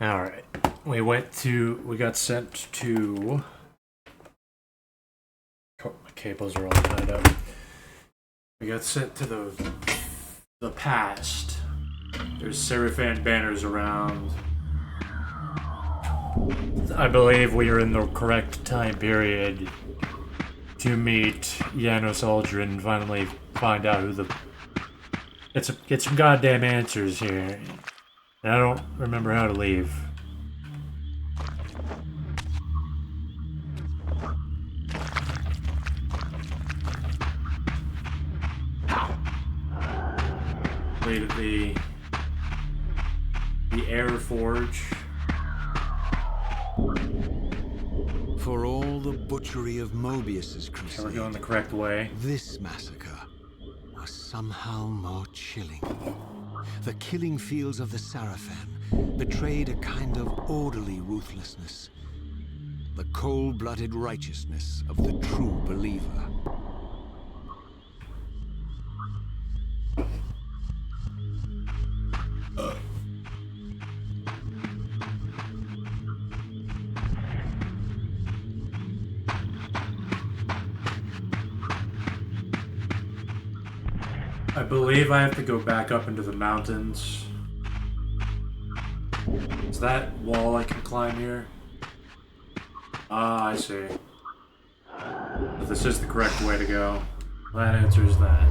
Alright. We got sent to... Oh, my cables are all tied up. We got sent to the past. There's Seraphan banners around. I believe we are in the correct time period to meet Janos Aldrin and finally find out who the... Get some goddamn answers here. And I don't remember how to leave. Lead the Air Forge. For all the butchery of Mobius's crusade, We're going the correct way. this massacre was somehow more chilling. The killing fields of the Sarafan betrayed a kind of orderly ruthlessness, the cold-blooded righteousness of the true believer. I believe I have to go back up into the mountains. Is that wall I can climb here? Ah, I see. But this is the correct way to go. That answers that.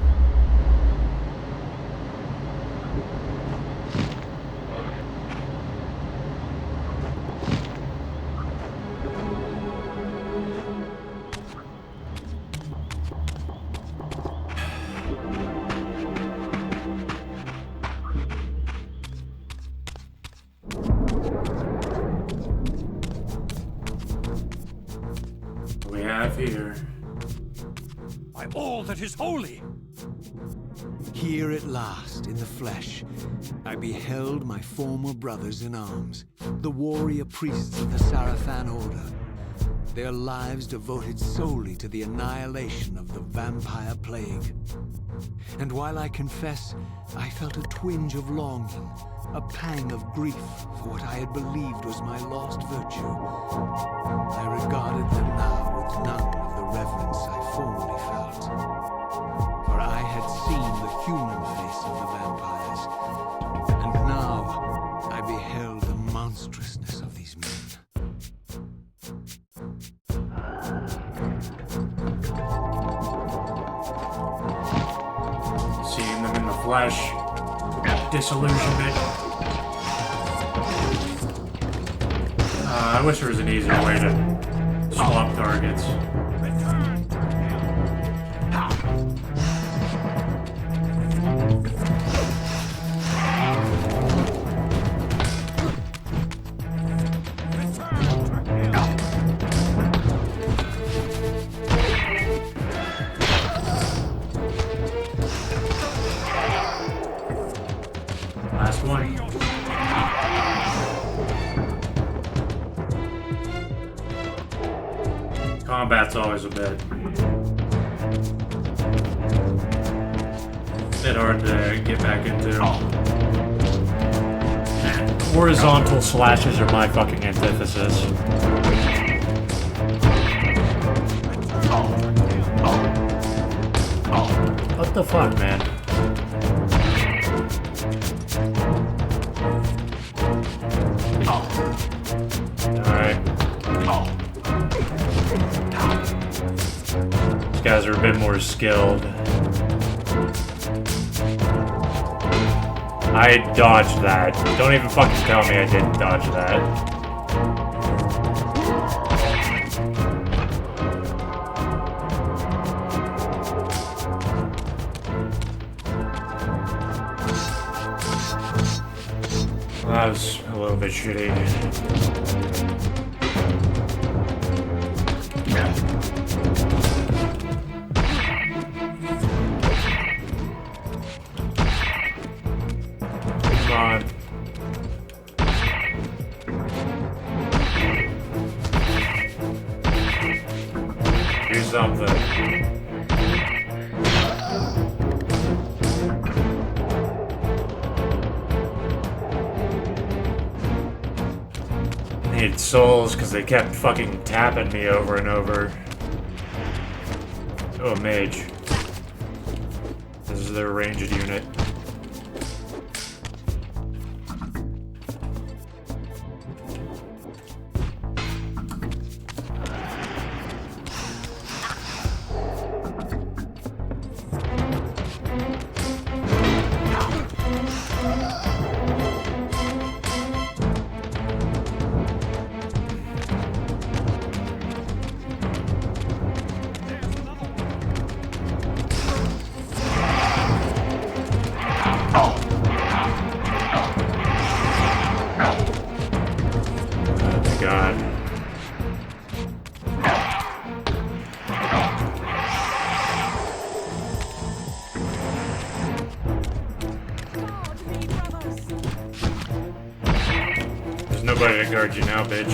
Here. By all that is holy! Here at last, in the flesh, I beheld my former brothers in arms, the warrior priests of the Sarafan Order, their lives devoted solely to the annihilation of the vampire plague. And while I confess, I felt a twinge of longing, a pang of grief for what I had believed was my lost virtue, I regarded them now with none of the reverence I formerly felt. For I had seen the human face of the vampires, and now I beheld the monstrousness of these men. Seeing them in the flesh. Disillusionment. I wish there was an easier way to swap targets. Last one. Combat's always a bit hard to get back into. Horizontal slashes are my fucking antithesis. What the fuck, man? Alright. These guys are a bit more skilled. I dodged that. Don't even fucking tell me I didn't dodge that. That was a little bit shitty. Come on. Do something. Needed souls because they kept fucking tapping me over and over. Oh, mage. This is their ranged unit. Nobody to guard you now, bitch.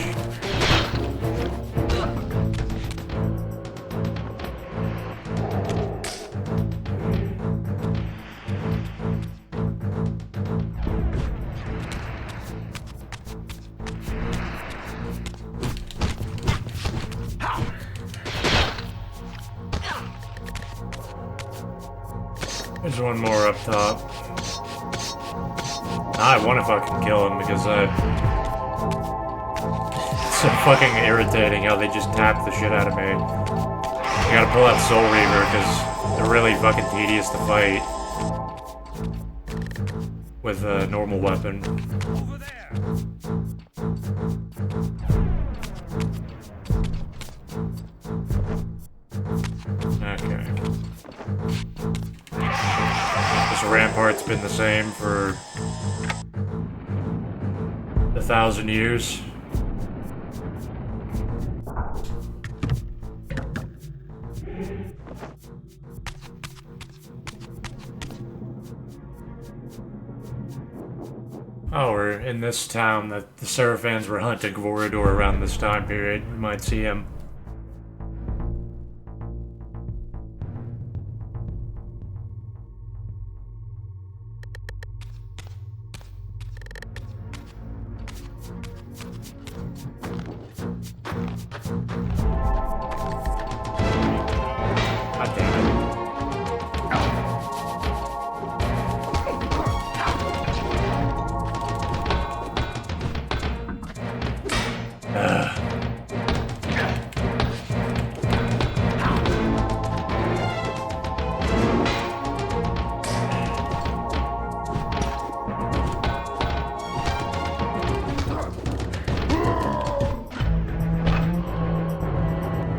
There's one more up top. I want to fucking kill him because it's so fucking irritating how they just tap the shit out of me. I gotta pull out Soul Reaver because they're really fucking tedious to fight with a normal weapon. Over there. Okay. This rampart's been the same for 1,000 years. Oh, we're in this town that the Seraphans were hunting Vorador around this time period. We might see him. God damn it.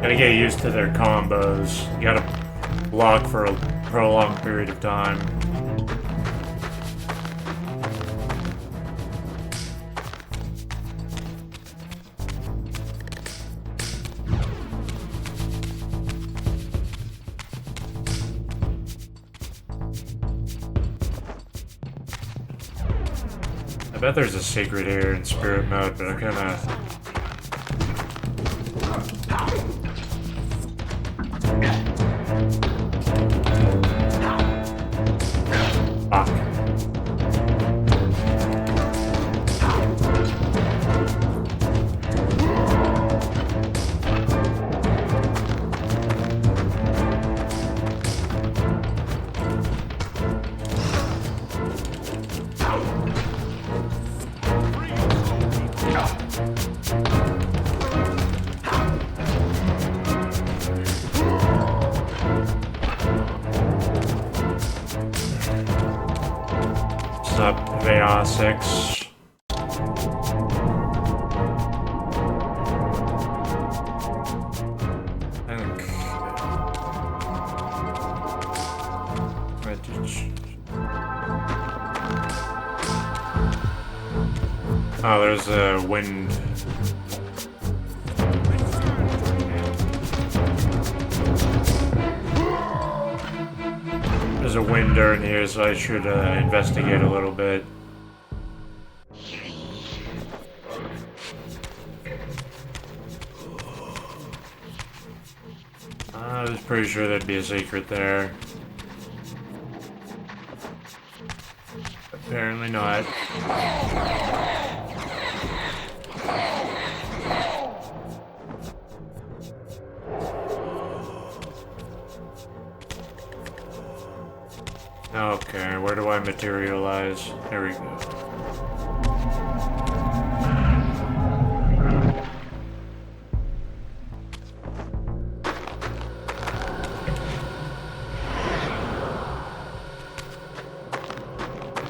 Gotta get used to their combos. You gotta block for a prolonged period of time. I bet there's a secret here in spirit mode, but I'm kinda... Fuck. What's up, VA6? I think... Oh, there's a wind. There's a winder in here, so I should investigate a little bit. I was pretty sure there'd be a secret there. Apparently not. Okay, where do I materialize? There we go.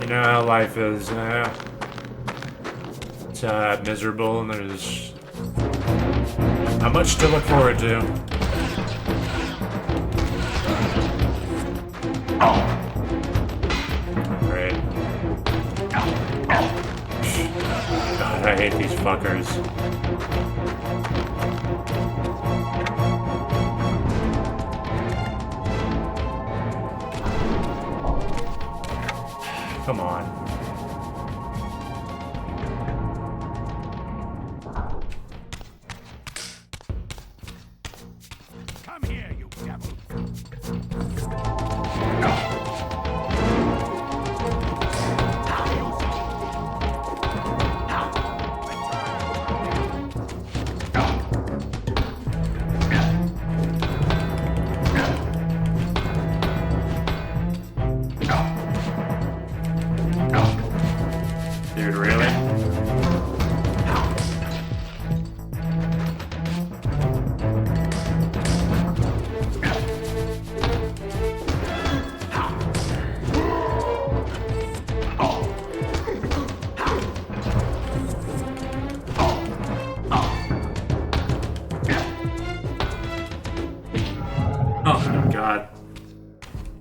You know how life is, it's miserable and there's not much to look forward to. Great. God, I hate these fuckers. Come on. Come here, you devil. Dude, really? Oh my god.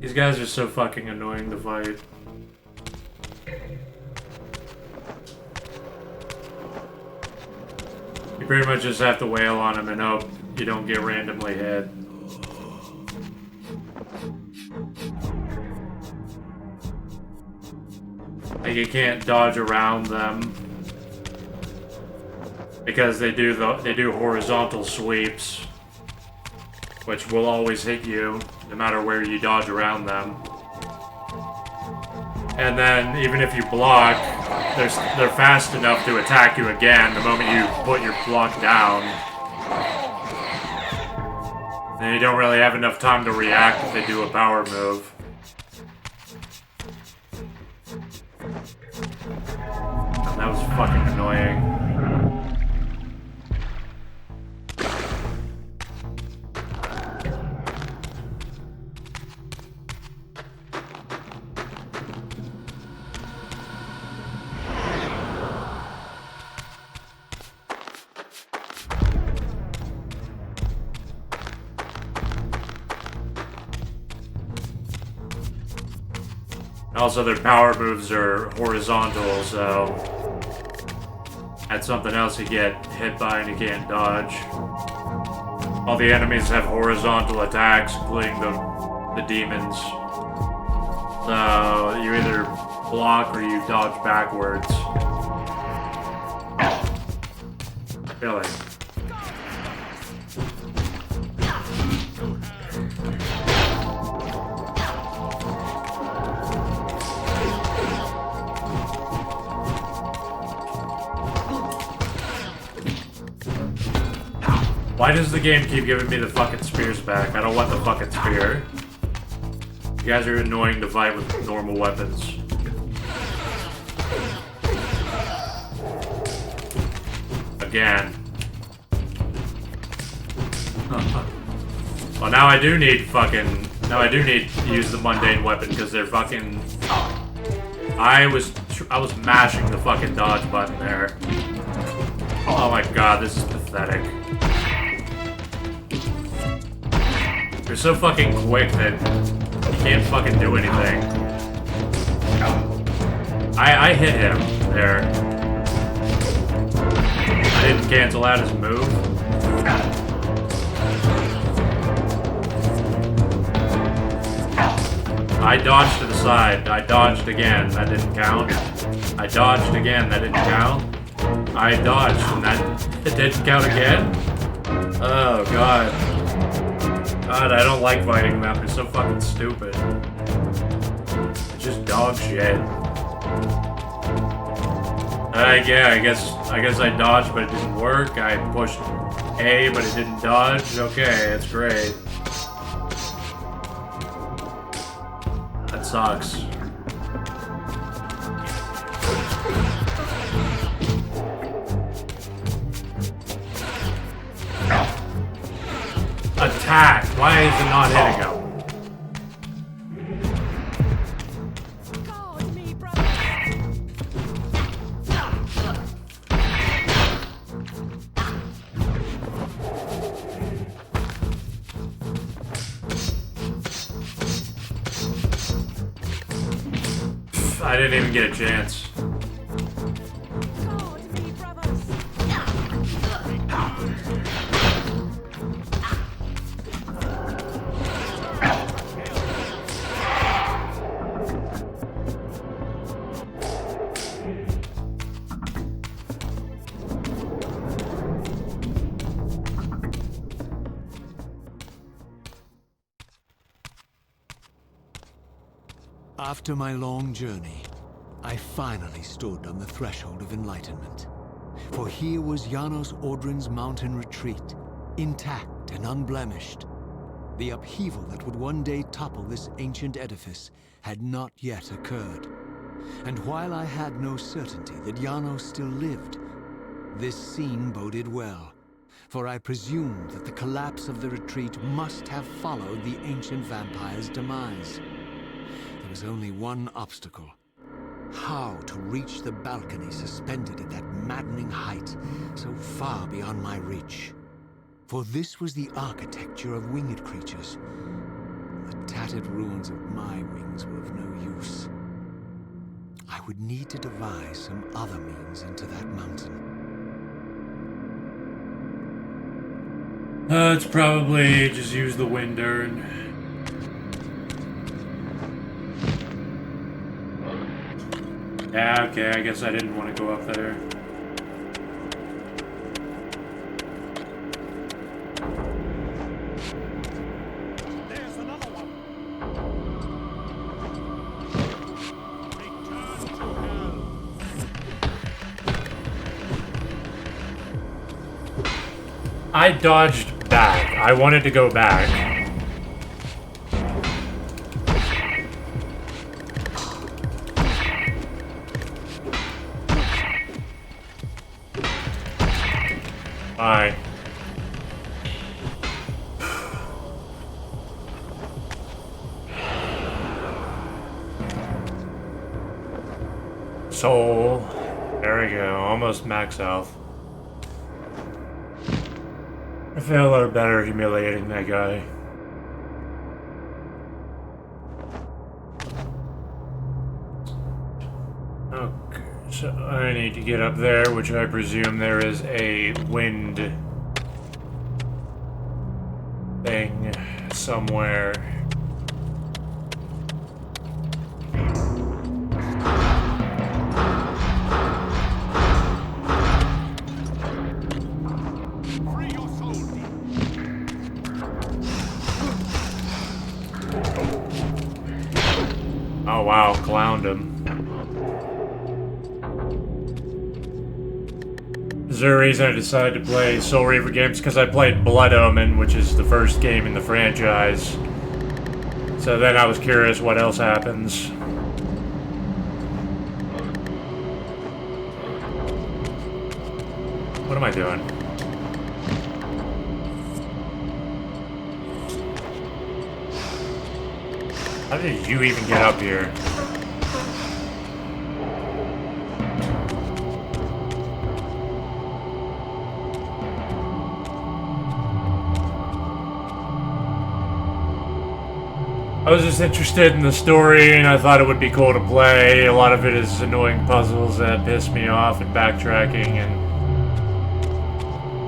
These guys are so fucking annoying to fight. You pretty much just have to wail on them and hope you don't get randomly hit. Like you can't dodge around them because they do horizontal sweeps, which will always hit you no matter where you dodge around them. And then even if you block, they're fast enough to attack you again the moment you put your block down. Then you don't really have enough time to react if they do a power move. And that was fucking annoying. Also, their power moves are horizontal, so that's something else you get hit by and you can't dodge. All the enemies have horizontal attacks, including the demons. So you either block or you dodge backwards. Really? Why does the game keep giving me the fucking spears back? I don't want the fucking spear. You guys are annoying to fight with normal weapons. Again. Well, now I do need to use the mundane weapon because they're fucking... I was mashing the fucking dodge button there. Oh my god, this is pathetic. They're so fucking quick that you can't fucking do anything. I hit him there. I didn't cancel out his move. I dodged to the side. I dodged again. That didn't count. I dodged again. That didn't count. I dodged and it didn't count again. Oh god. God, I don't like fighting them. They're so fucking stupid. It's just dog shit. Yeah, I guess I dodged, but it didn't work. I pushed A, but it didn't dodge. Okay, that's great. That sucks. Attack! Why is it not hitting him? Guard me, brother. I didn't even get a chance. Guard me, brothers. After my long journey, I finally stood on the threshold of enlightenment. For here was Janos Audrin's mountain retreat, intact and unblemished. The upheaval that would one day topple this ancient edifice had not yet occurred. And while I had no certainty that Janos still lived, this scene boded well. For I presumed that the collapse of the retreat must have followed the ancient vampire's demise. There was only one obstacle. How to reach the balcony suspended at that maddening height, so far beyond my reach. For this was the architecture of winged creatures. The tattered ruins of my wings were of no use. I would need to devise some other means into that mountain. It's probably just use the wind urn. Yeah, okay, I guess I didn't want to go up there. There's another one. Return to hell. I dodged back. I wanted to go back. Bye. Soul. There we go. Almost max health. I feel a little better humiliating that guy. Okay, so I need to get up there, which I presume there is a wind thing somewhere. Free your soul, Oh wow, clowned him. Is there a reason I decided to play Soul Reaver games? Because I played Blood Omen, which is the first game in the franchise. So then I was curious what else happens. What am I doing? How did you even get up here? I was just interested in the story and I thought it would be cool to play. A lot of it is annoying puzzles that piss me off and backtracking, and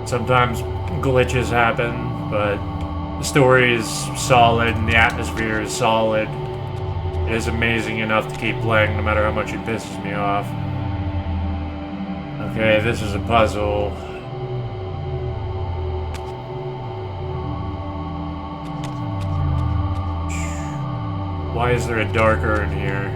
sometimes glitches happen, but the story is solid and the atmosphere is solid. It is amazing enough to keep playing no matter how much it pisses me off. Okay, this is a puzzle. Why is there a darker in here?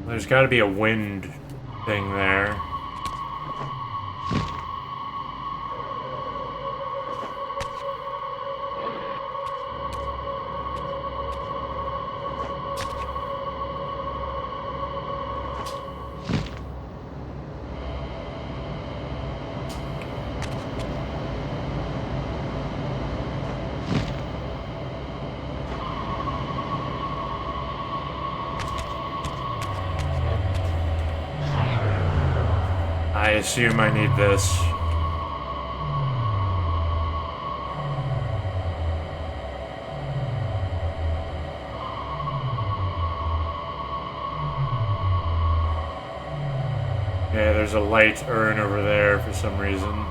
There's got to be a wind thing there. I assume I need this. Yeah, there's a light urn over there for some reason.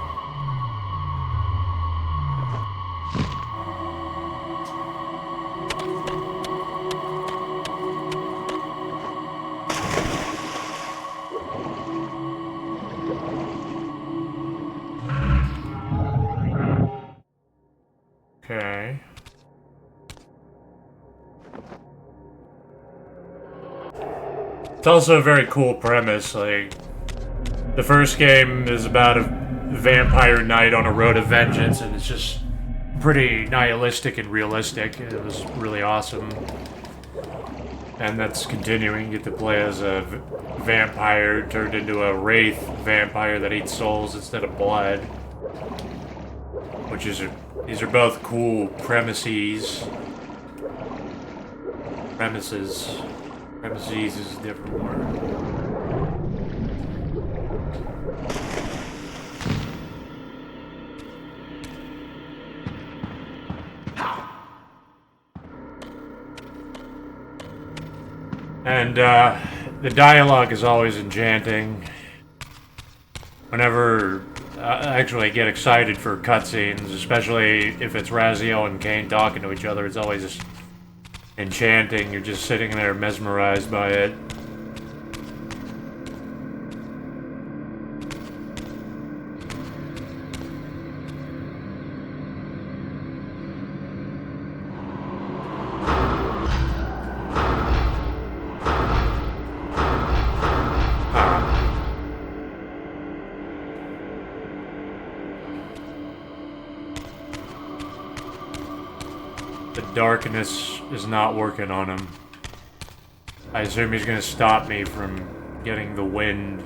Okay. It's also a very cool premise, like, the first game is about a vampire knight on a road of vengeance, and it's just pretty nihilistic and realistic. It was really awesome. And that's continuing. You get to play as a vampire turned into a wraith vampire that eats souls instead of blood. Which is, these are both cool premises. Premises is a different word. And the dialogue is always enchanting. Whenever I actually get excited for cutscenes, especially if it's Raziel and Kain talking to each other, it's always just enchanting. You're just sitting there mesmerized by it. Darkness is not working on him. I assume he's gonna stop me from getting the wind.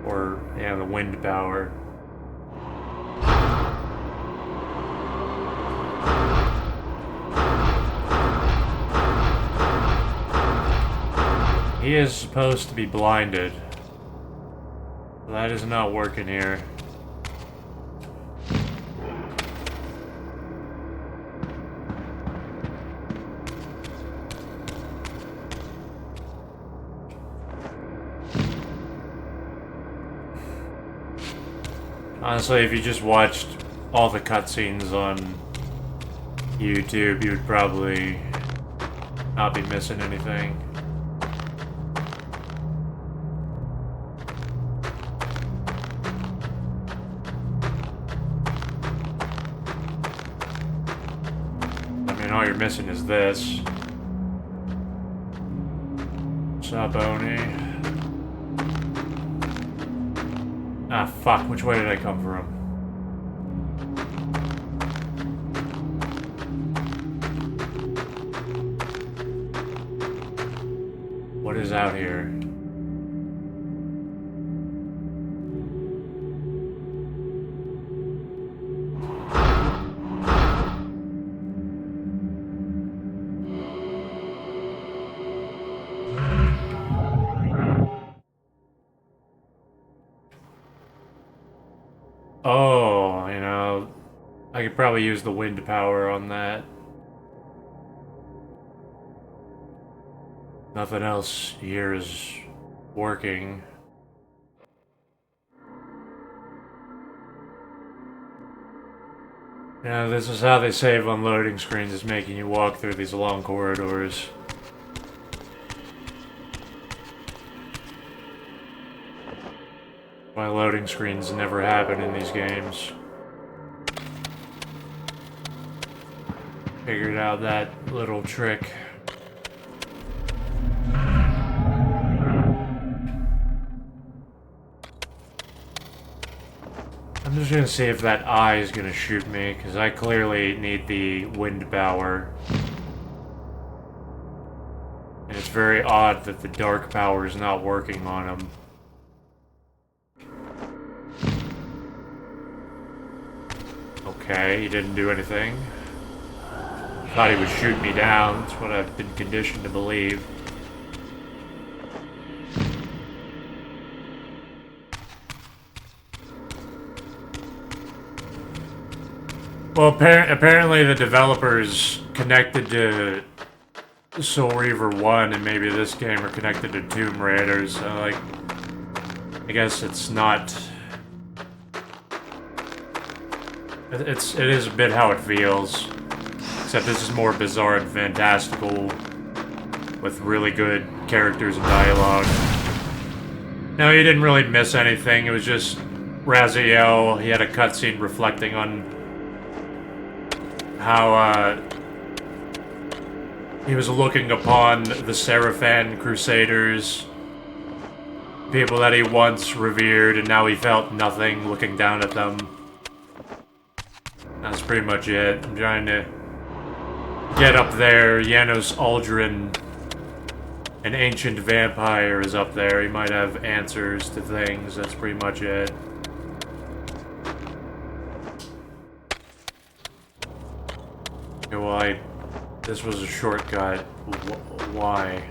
Or, yeah, the wind power. He is supposed to be blinded. That is not working here. Honestly, if you just watched all the cutscenes on YouTube, you would probably not be missing anything. I mean, all you're missing is this. What's up, Oni? Ah, fuck, which way did I come from? What is out here? Oh, you know, I could probably use the wind power on that. Nothing else here is working. Yeah, this is how they save on loading screens, is making you walk through these long corridors. Why loading screens never happen in these games. Figured out that little trick. I'm just gonna see if that eye is gonna shoot me, because I clearly need the wind power. And it's very odd that the dark power is not working on him. Okay, he didn't do anything. Thought he would shoot me down. That's what I've been conditioned to believe. Well, apparently the developers connected to Soul Reaver 1 and maybe this game are connected to Tomb Raider, so like, I guess it's not... It is a bit how it feels. Except this is more bizarre and fantastical with really good characters and dialogue. No, you didn't really miss anything. It was just Raziel. He had a cutscene reflecting on how he was looking upon the Seraphan Crusaders, people that he once revered, and now he felt nothing looking down at them. That's pretty much it. I'm trying to get up there. Janos Aldrin, an ancient vampire, is up there. He might have answers to things. That's pretty much it. Okay, well, this was a shortcut. Why?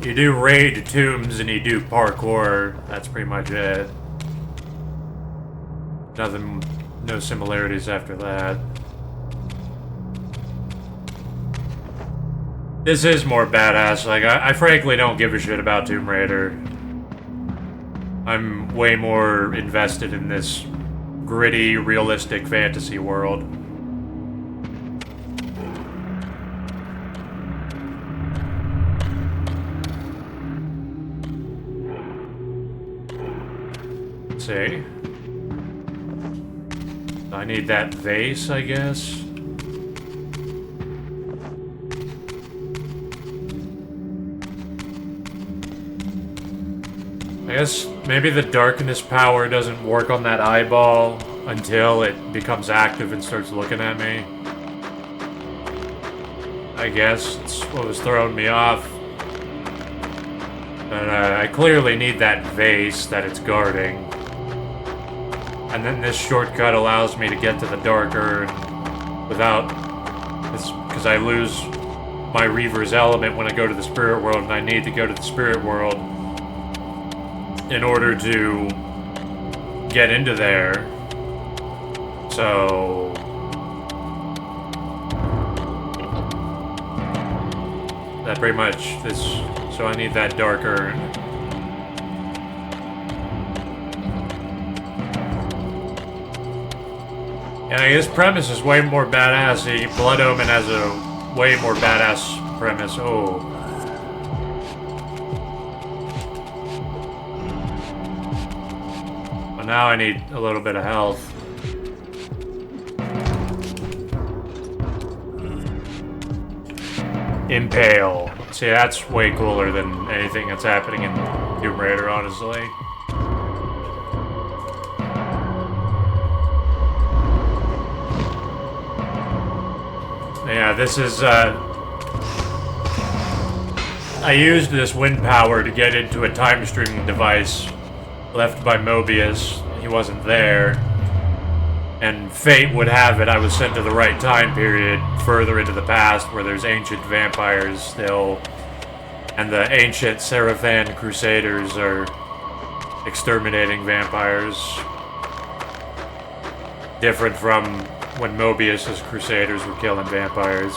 You do raid tombs and you do parkour. That's pretty much it. Nothing, no similarities after that. This is more badass. Like, I frankly don't give a shit about Tomb Raider. I'm way more invested in this gritty, realistic fantasy world. See? I need that vase, I guess. I guess maybe the darkness power doesn't work on that eyeball until it becomes active and starts looking at me. I guess it's what was throwing me off. But I clearly need that vase that it's guarding. And then this shortcut allows me to get to the darker without... because I lose my Reaver's element when I go to the spirit world, and I need to go to the spirit world in order to get into there. So... that pretty much... this... so I need that darker... Yeah, his premise is way more badass. The Blood Omen has a way more badass premise. Oh. But now I need a little bit of health. Impale. See, that's way cooler than anything that's happening in Tomb Raider, honestly. Yeah, this is, I used this wind power to get into a time streaming device left by Mobius. He wasn't there. And fate would have it I was sent to the right time period, further into the past, where there's ancient vampires still. And the ancient Seraphan Crusaders are exterminating vampires. Different from when Mobius's Crusaders were killing vampires.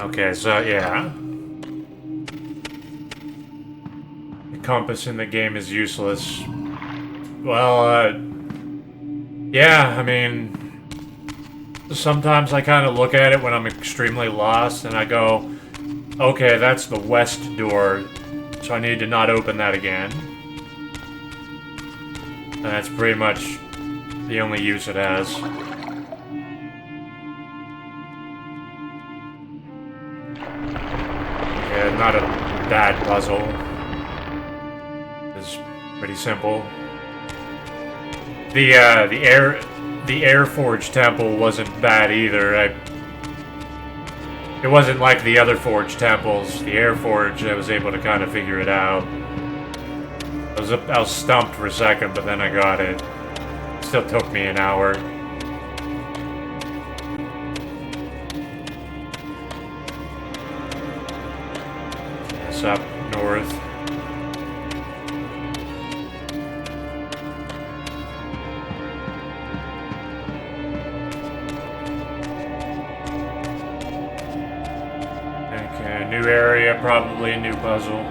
Okay, so yeah. The compass in the game is useless. Well, yeah, I mean, sometimes I kind of look at it when I'm extremely lost and I go, okay, that's the west door, so I need to not open that again. And that's pretty much the only use it has. Yeah, not a bad puzzle. It's pretty simple. The Air Forge Temple wasn't bad either. It wasn't like the other Forge Temples. The Air Forge, I was able to kind of figure it out. I was stumped for a second, but then I got it. Still took me an hour. It's up north. Okay, new area, probably a new puzzle.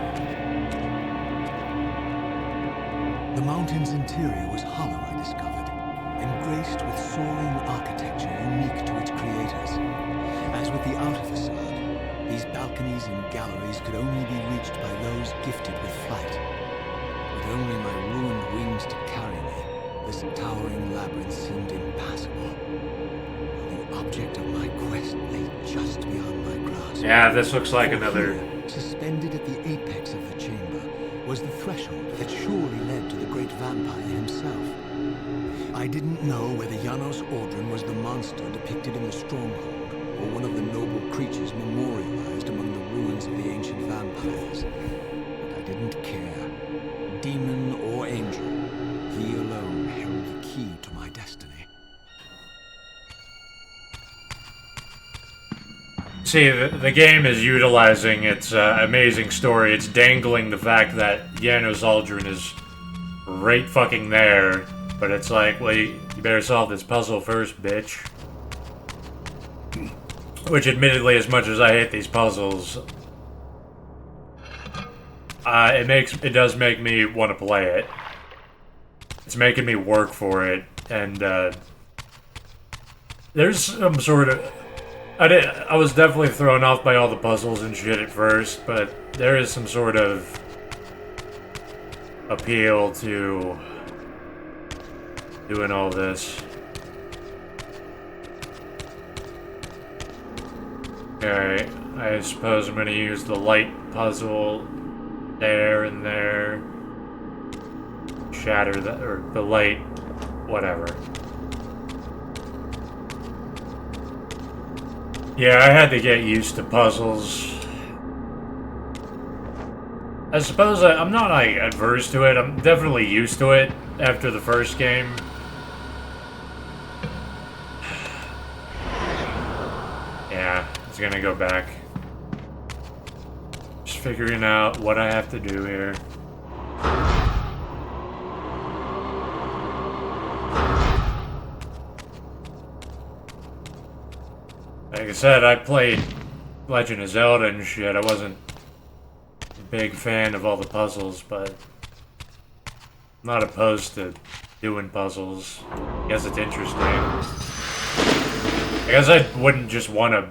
The mountain's interior was hollow, I discovered, and graced with soaring architecture unique to its creators. As with the outer facade, these balconies and galleries could only be reached by those gifted with flight. With only my ruined wings to carry me, this towering labyrinth seemed impassable. The object of my quest lay just beyond my grasp. Yeah, this looks like another... Here, suspended at the apex of the chamber, was the threshold that surely led to the great vampire himself. I didn't know whether Janos Ordrin was the monster depicted in the stronghold, or one of the noble creatures memorialized among the ruins of the ancient vampires. But I didn't care. Demon or angel, he alone held the key to my destiny. See, the game is utilizing its amazing story. It's dangling the fact that Janos Aldrin is right fucking there. But it's like, well, you better solve this puzzle first, bitch. Which, admittedly, as much as I hate these puzzles, it does make me want to play it. It's making me work for it, and there's some sort of... I was definitely thrown off by all the puzzles and shit at first, but there is some sort of appeal to doing all this. Okay, I suppose I'm gonna use the light puzzle there and there. Shatter that, or the light, whatever. Yeah, I had to get used to puzzles. I suppose I'm not, like, adverse to it. I'm definitely used to it after the first game. Yeah, it's gonna go back. Just figuring out what I have to do here. Like I said, I played Legend of Zelda and shit. I wasn't a big fan of all the puzzles, but I'm not opposed to doing puzzles. I guess it's interesting. I guess I wouldn't just want a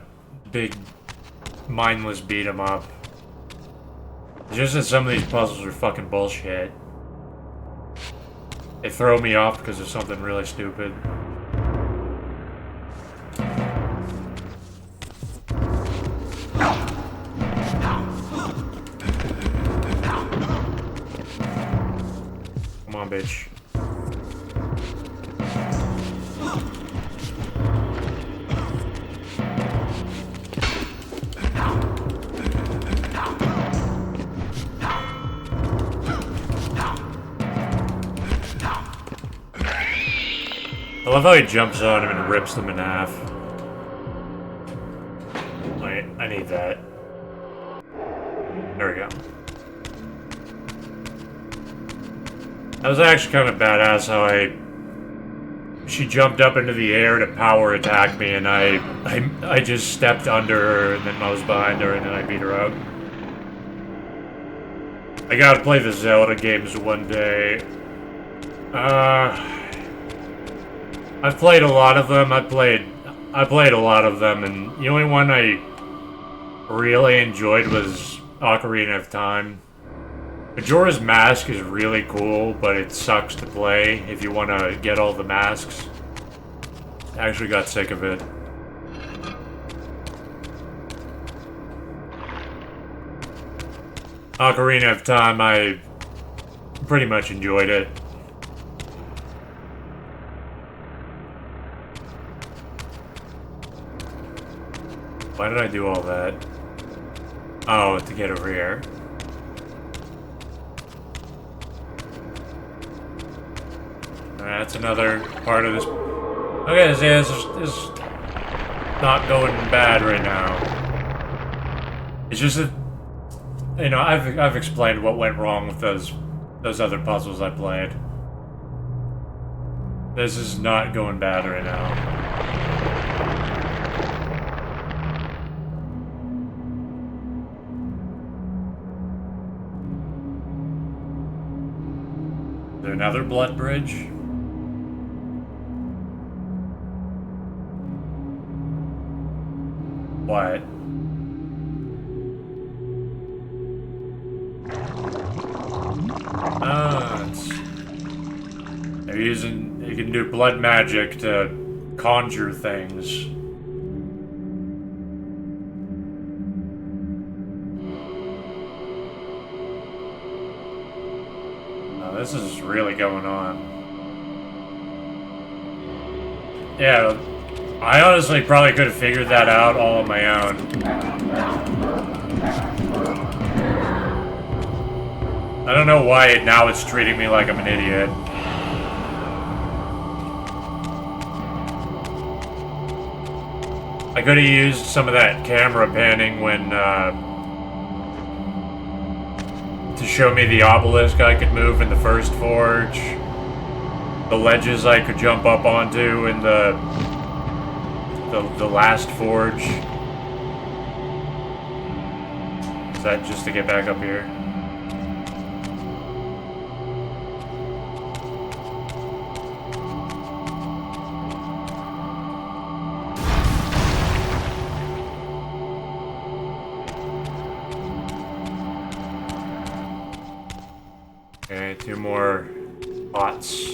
big, mindless beat 'em up. It's just that some of these puzzles are fucking bullshit. They throw me off because of something really stupid. Come on, bitch. I love how he jumps on him and rips them in half. Wait, I need that. There we go. That was actually kind of badass how I she jumped up into the air to power attack me, and I just stepped under her, and then I was behind her, and then I beat her up. I gotta play the Zelda games one day. I've played a lot of them. I played a lot of them, and the only one I really enjoyed was Ocarina of Time. Majora's Mask is really cool, but it sucks to play if you want to get all the masks. I actually got sick of it. Ocarina of Time, I pretty much enjoyed it. Why did I do all that? Oh, to get over here. That's another part of this. Okay, this is not going bad right now. It's just that, you know, I've explained what went wrong with those other puzzles I played. This is not going bad right now. Is there another blood bridge? What? They're using, you can do blood magic to conjure things. Oh, this is really going on. Yeah, I honestly probably could have figured that out all on my own. I don't know why now it's treating me like I'm an idiot. I could have used some of that camera panning when, to show me the obelisk I could move in the first forge. The ledges I could jump up onto in the last forge. Is that just to get back up here? Okay, 2 more pots.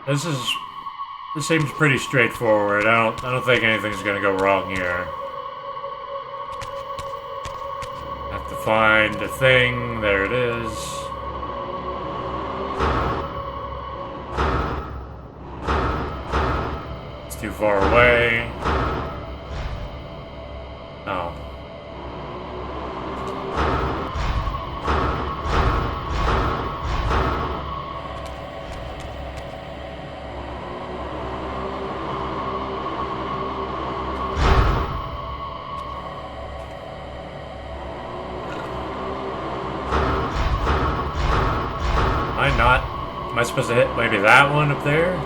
This seems pretty straightforward. I don't think anything's gonna go wrong here. Have to find a thing. There it is. It's too far away. Oh. Am I supposed to hit maybe that one up there?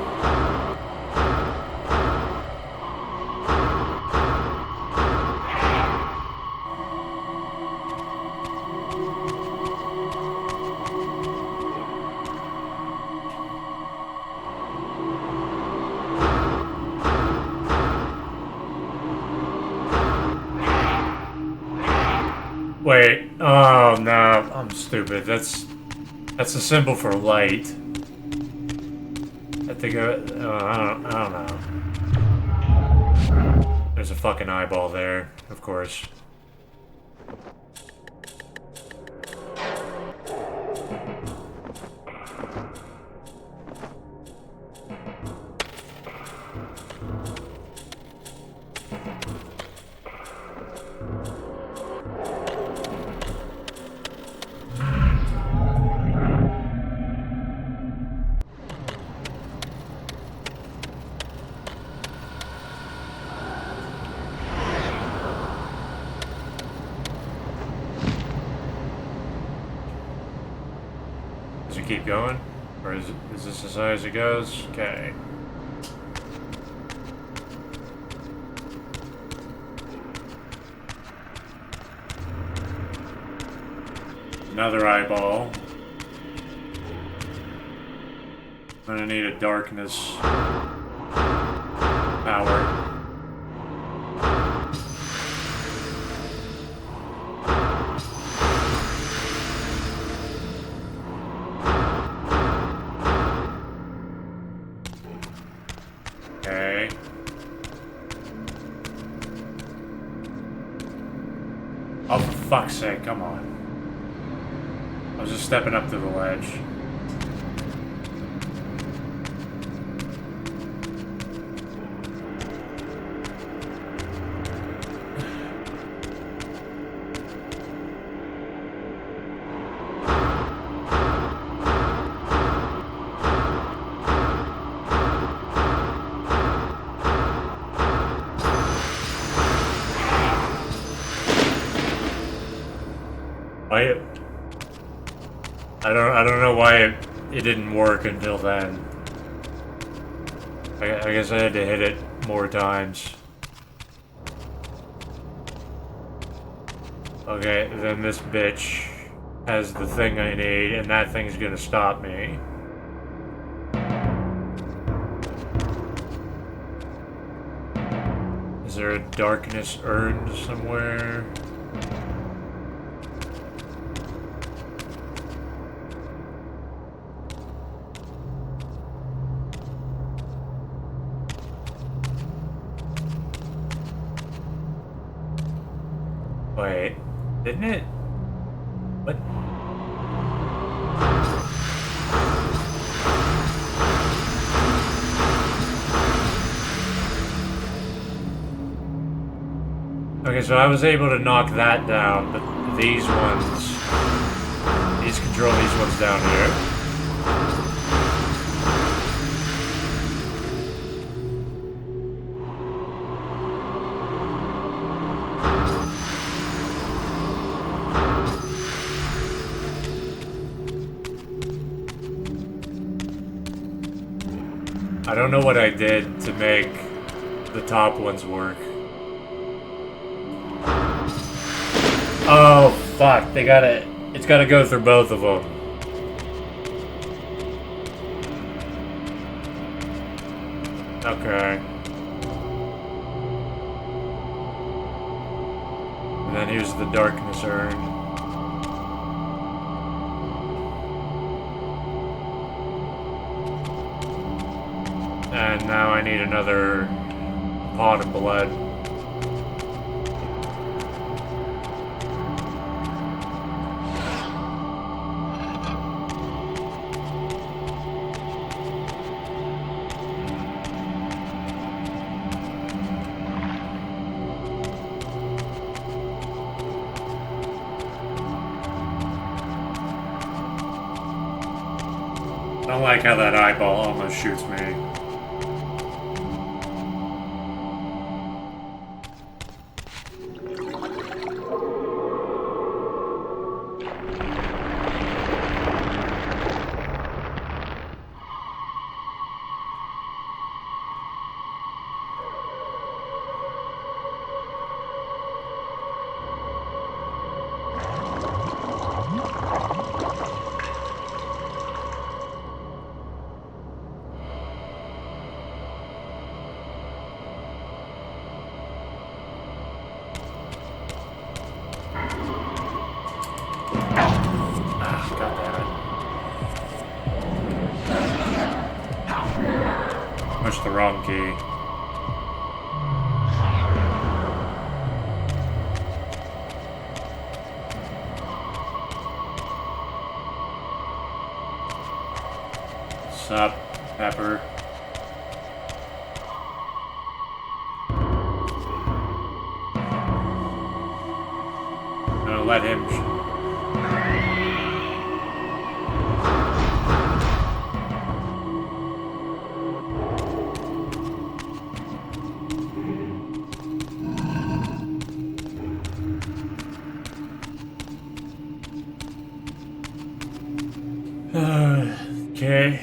Wait, oh no, I'm stupid. That's a symbol for light. I think I don't know. There's a fucking eyeball there, of course. keep going? Or is this as high as it goes? Okay. Another eyeball. I'm gonna need a darkness power. Okay. Oh, for fuck's sake, come on. I was just stepping up to the ledge. I don't know why it didn't work until then. I guess I had to hit it more times. Okay, then this bitch has the thing I need, and that thing's gonna stop me. Is there a darkness urn somewhere? Wait, didn't it? What? Okay, so I was able to knock that down, but these control these ones down here. I don't know what I did to make the top ones work. Oh, fuck. It's gotta go through both of them. Okay. And then here's the darkness urn. And now I need another pot of blood. I don't like how that eyeball almost shoots me. Pushed the wrong key. Sup, Pepper? I'm gonna let him. Okay.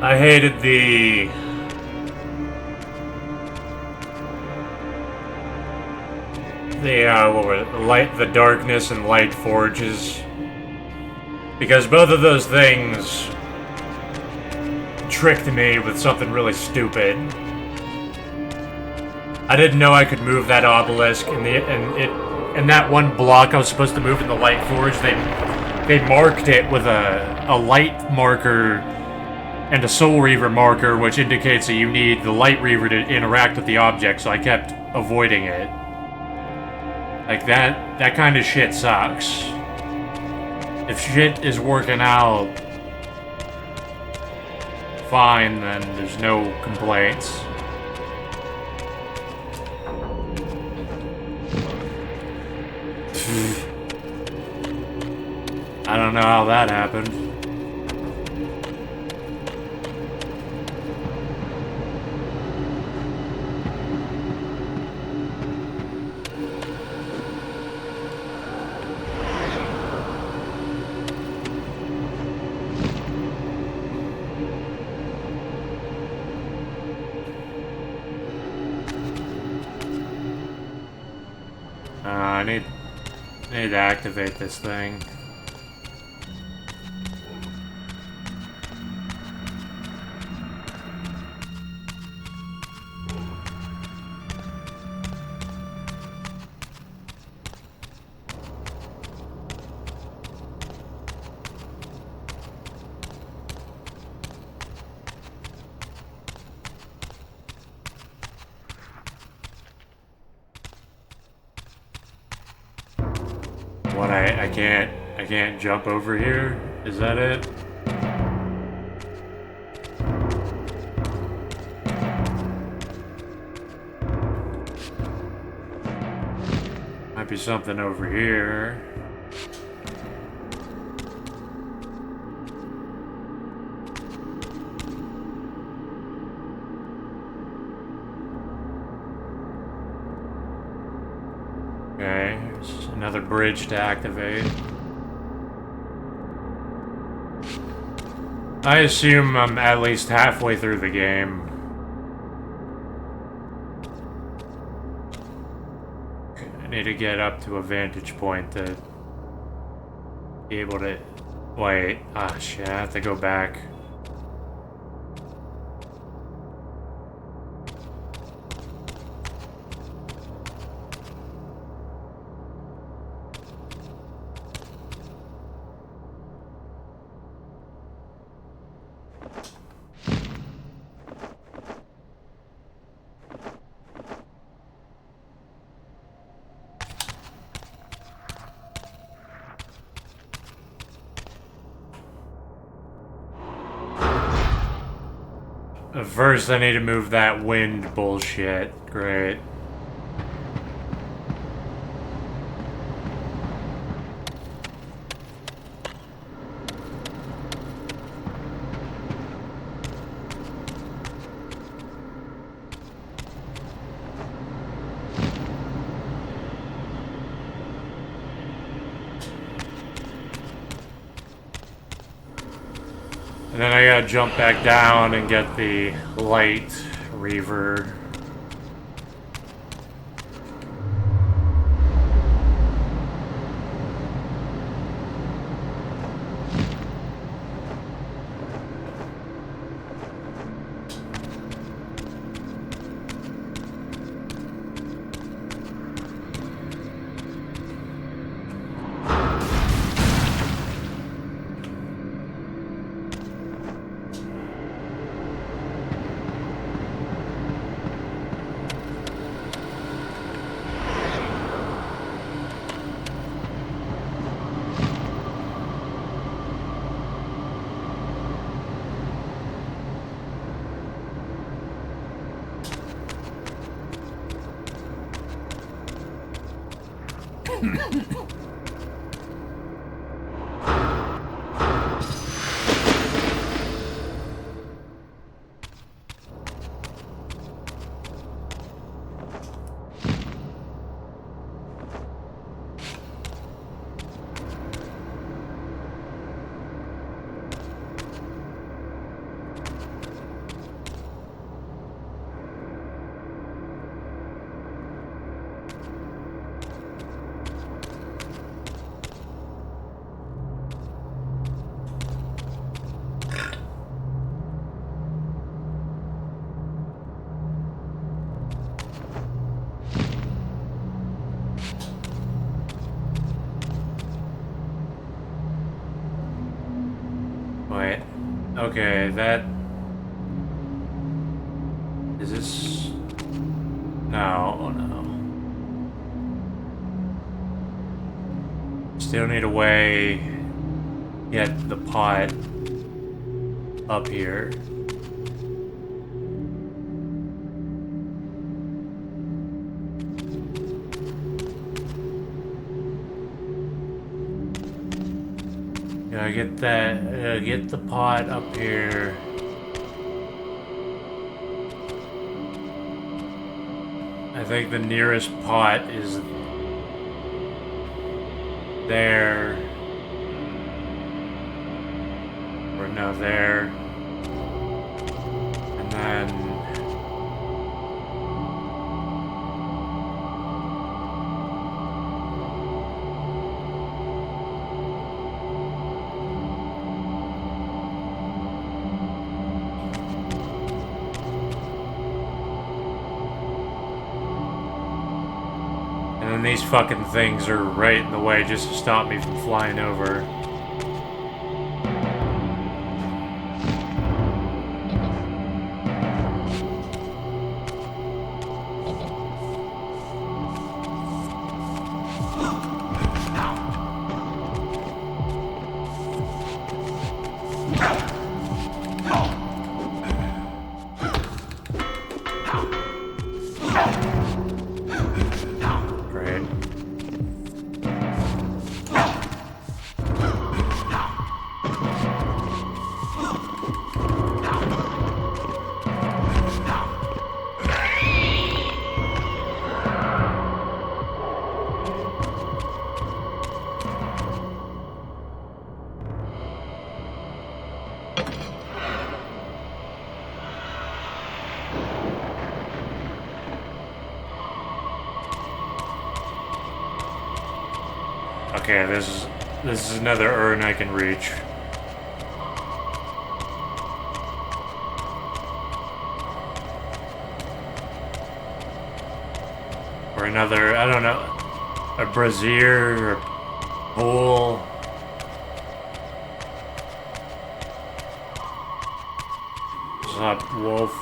I hated the what were it? The darkness and light forges, because both of those things tricked me with something really stupid. I didn't know I could move that obelisk, and that one block I was supposed to move in the light forge. They marked it with a light marker and a Soul Reaver marker, which indicates that you need the Light Reaver to interact with the object, so I kept avoiding it. Like, that kind of shit sucks. If shit is working out fine, then there's no complaints. I don't know how that happened. I need to activate this thing. What, I can't jump over here? Is that it? Might be something over here. Okay, there's another bridge to activate. I assume I'm at least halfway through the game. I need to get up to a vantage point to be able to... Wait, shit, I have to go back. First, I need to move that wind bullshit. Great. And then I gotta jump back down and get the light Reaver. Wait. Okay, that... Is this... No, oh no. Still need a way... Get the pot... up here. Gotta get that, get the pot up here. I think the nearest pot is there. Or no, there. And then... And then these fucking things are right in the way just to stop me from flying over. Okay, this is another urn I can reach. Or another, I don't know, a brazier or pool. It's not wolf.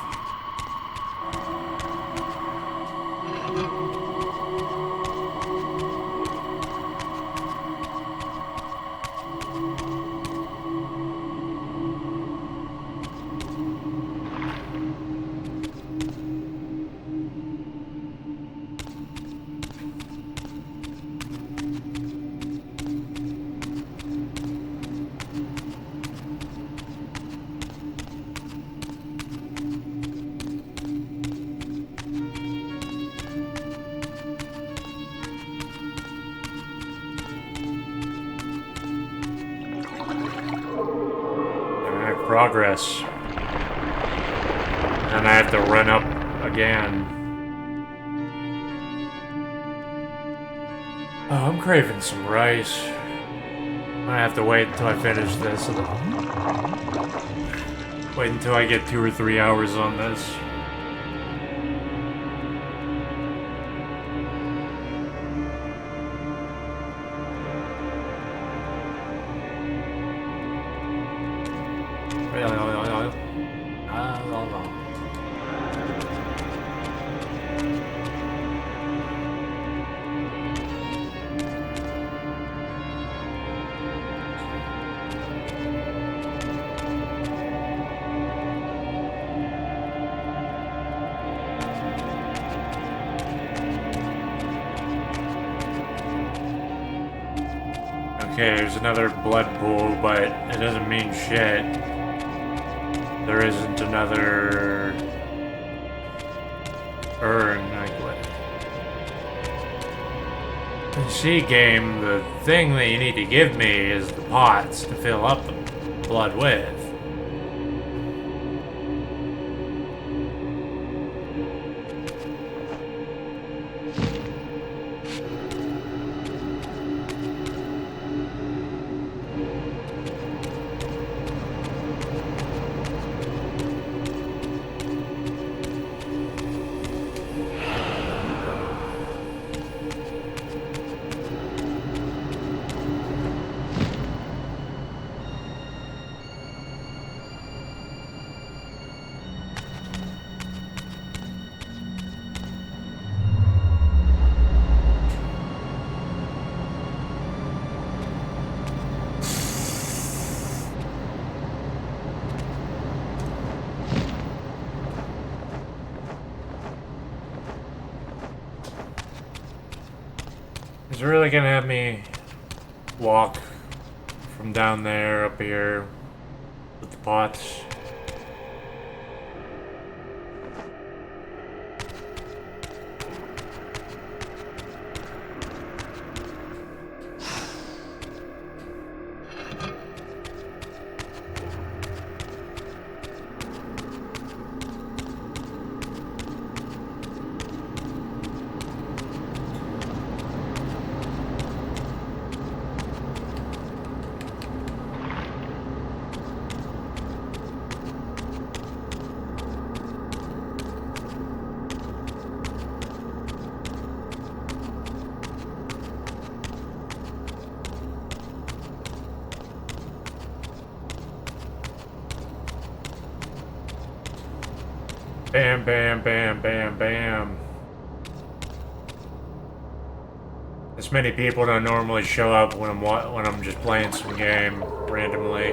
Progress. And I have to run up again. Oh, I'm craving some rice. I have to wait until I finish this. Wait until I get 2 or 3 hours on this. Okay, there's another blood pool, but it doesn't mean shit. There isn't another urn. See, game, the thing that you need to give me is the pots to fill up the blood with. Is it really gonna have me walk from down there up here with the pots? Bam, bam, bam, bam, bam. This many people don't normally show up when I'm just playing some game randomly.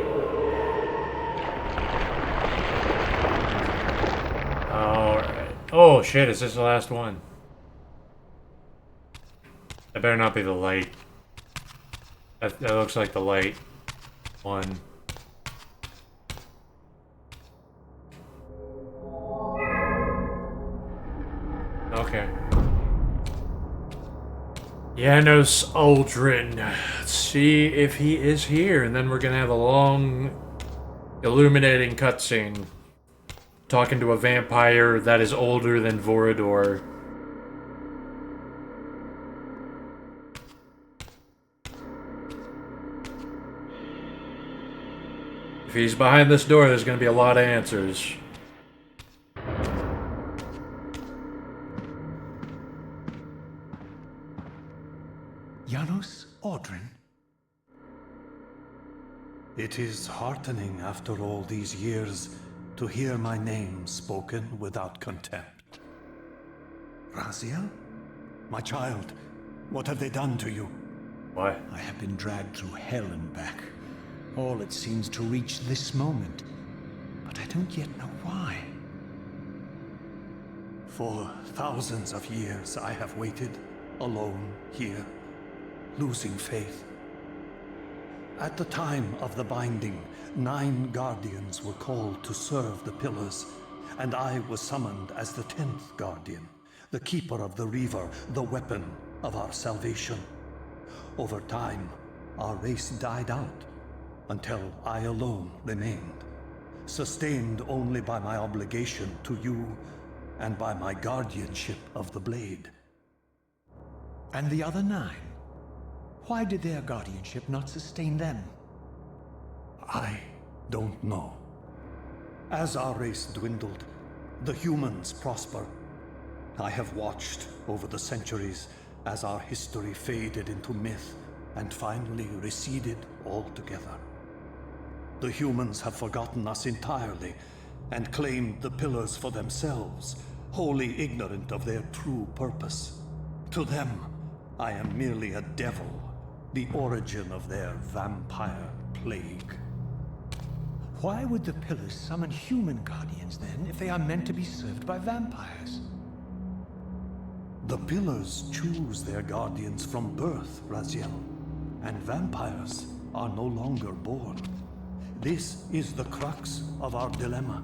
Alright. Oh shit, is this the last one? That better not be the light. That looks like the light one. Okay. Janos Aldrin. Let's see if he is here, and then we're gonna have a long, illuminating cutscene. Talking to a vampire that is older than Vorador. If he's behind this door, there's gonna be a lot of answers. Janos Aldrin? It is heartening after all these years to hear my name spoken without contempt. Raziel? My child, what have they done to you? What? I have been dragged through hell and back. All it seems to reach this moment. But I don't yet know why. For thousands of years I have waited, alone here, losing faith. At the time of the binding, 9 guardians were called to serve the pillars, and I was summoned as the 10th guardian, the keeper of the Reaver, the weapon of our salvation. Over time, our race died out, until I alone remained, sustained only by my obligation to you and by my guardianship of the blade. And the other 9? Why did their guardianship not sustain them? I don't know. As our race dwindled, the humans prospered. I have watched over the centuries as our history faded into myth and finally receded altogether. The humans have forgotten us entirely and claimed the pillars for themselves, wholly ignorant of their true purpose. To them, I am merely a devil, the origin of their vampire plague. Why would the pillars summon human guardians then, if they are meant to be served by vampires? The pillars choose their guardians from birth, Raziel. and vampires are no longer born. This is the crux of our dilemma.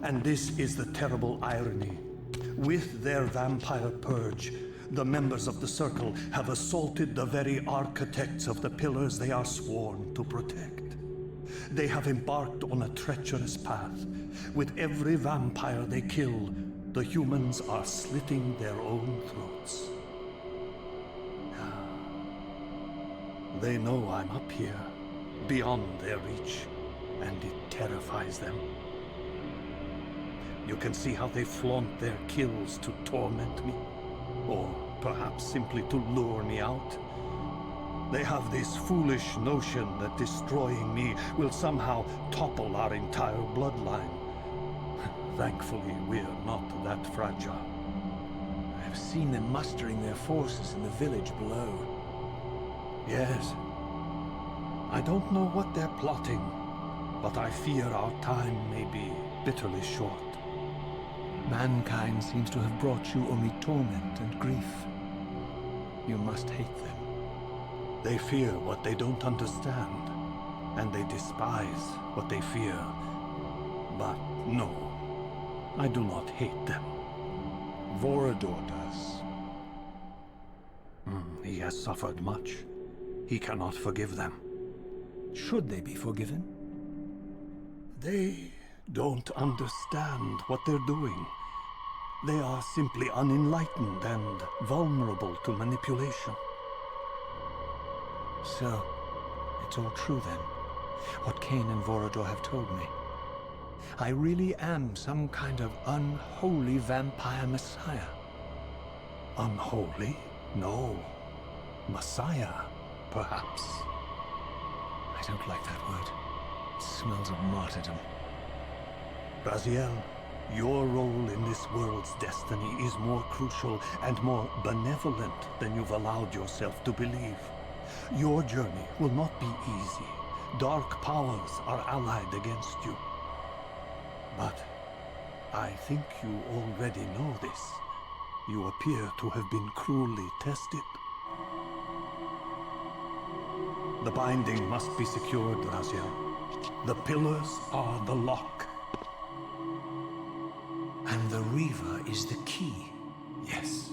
And this is the terrible irony. With their vampire purge, the members of the Circle have assaulted the very architects of the pillars they are sworn to protect. They have embarked on a treacherous path. With every vampire they kill, the humans are slitting their own throats. They know I'm up here, beyond their reach, and it terrifies them. You can see how they flaunt their kills to torment me, or perhaps simply to lure me out. They have this foolish notion that destroying me will somehow topple our entire bloodline. Thankfully, we're not that fragile. I have seen them mustering their forces in the village below. Yes. I don't know what they're plotting, but I fear our time may be bitterly short. Mankind seems to have brought you only torment and grief. You must hate them. They fear what they don't understand, and they despise what they fear. But no, I do not hate them. Vorador does. He has suffered much. He cannot forgive them. Should they be forgiven? They don't understand what they're doing. They are simply unenlightened and vulnerable to manipulation. So, it's all true then. What Kain and Vorador have told me. I really am some kind of unholy vampire messiah. Unholy? No. Messiah, perhaps. I don't like that word. It smells of martyrdom. Raziel, your role in this world's destiny is more crucial and more benevolent than you've allowed yourself to believe. Your journey will not be easy. Dark powers are allied against you. But I think you already know this. You appear to have been cruelly tested. The binding must be secured, Raziel. The pillars are the lock. And the Reaver is the key. Yes.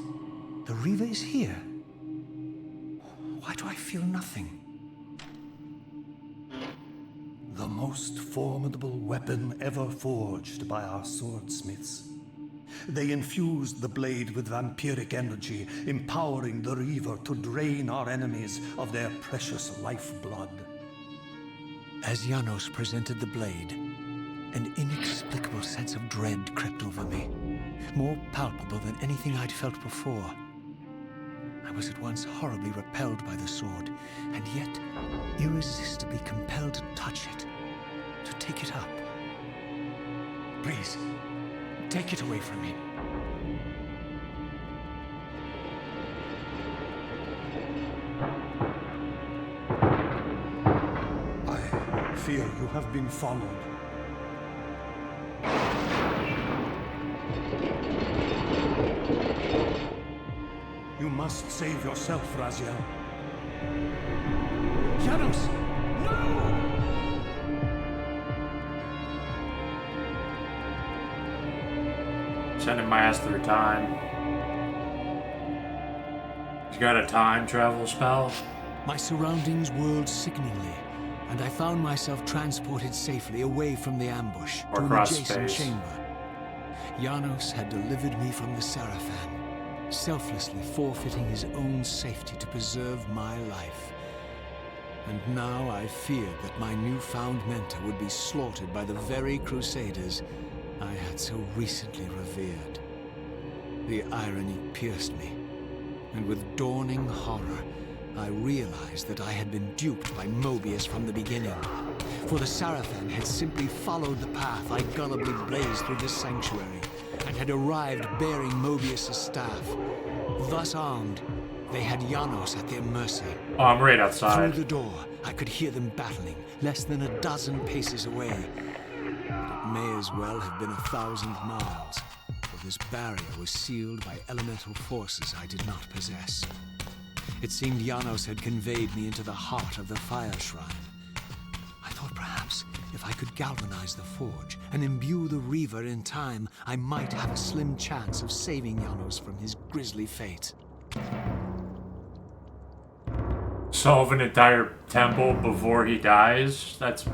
The Reaver is here. Why do I feel nothing? The most formidable weapon ever forged by our swordsmiths. They infused the blade with vampiric energy, empowering the Reaver to drain our enemies of their precious lifeblood. As Janos presented the blade, an inexplicable sense of dread crept over me, more palpable than anything I'd felt before. I was at once horribly repelled by the sword, and yet irresistibly compelled to touch it, to take it up. Please, take it away from me. I fear you have been followed. You must save yourself, Raziel. Janos! No! Sending my ass through time. You got a time travel spell? My surroundings whirled sickeningly, and I found myself transported safely away from the ambush Or to an across adjacent space. chamber. Janos had delivered me from the Sarafan, selflessly forfeiting his own safety to preserve my life. And now I feared that my newfound mentor would be slaughtered by the very crusaders I had so recently revered. The irony pierced me, and with dawning horror, I realized that I had been duped by Mobius from the beginning. For the Sarafan had simply followed the path I gullibly blazed through this sanctuary, and had arrived bearing Mobius' staff. Thus armed, they had Janos at their mercy. Oh, I'm right Through outside. the door, I could hear them battling, less than a dozen paces away. But it may as well have been 1,000 miles, for this barrier was sealed by elemental forces I did not possess. It seemed Janos had conveyed me into the heart of the fire shrine. I thought perhaps if I could galvanize the forge and imbue the Reaver in time, I might have a slim chance of saving Janos from his grisly fate. Solve an entire temple before he dies? That's...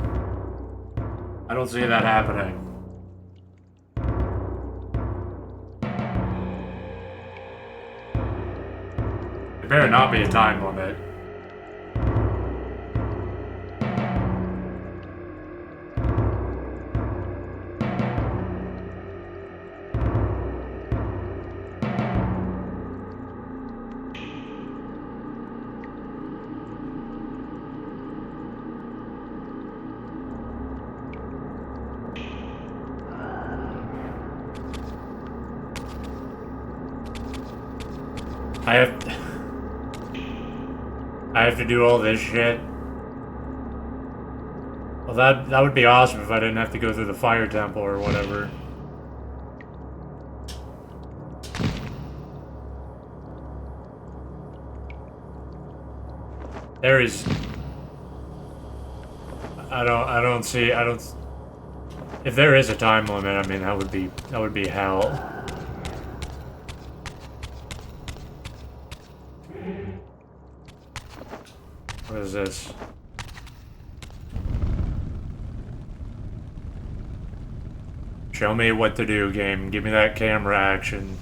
I don't see that happening. There better not be a time limit. I have to do all this shit. Well, that would be awesome if I didn't have to go through the fire temple or whatever. There is... I don't see... If there is a time limit, I mean, that would be hell. What is this? Show me what to do, game. Give me that camera action.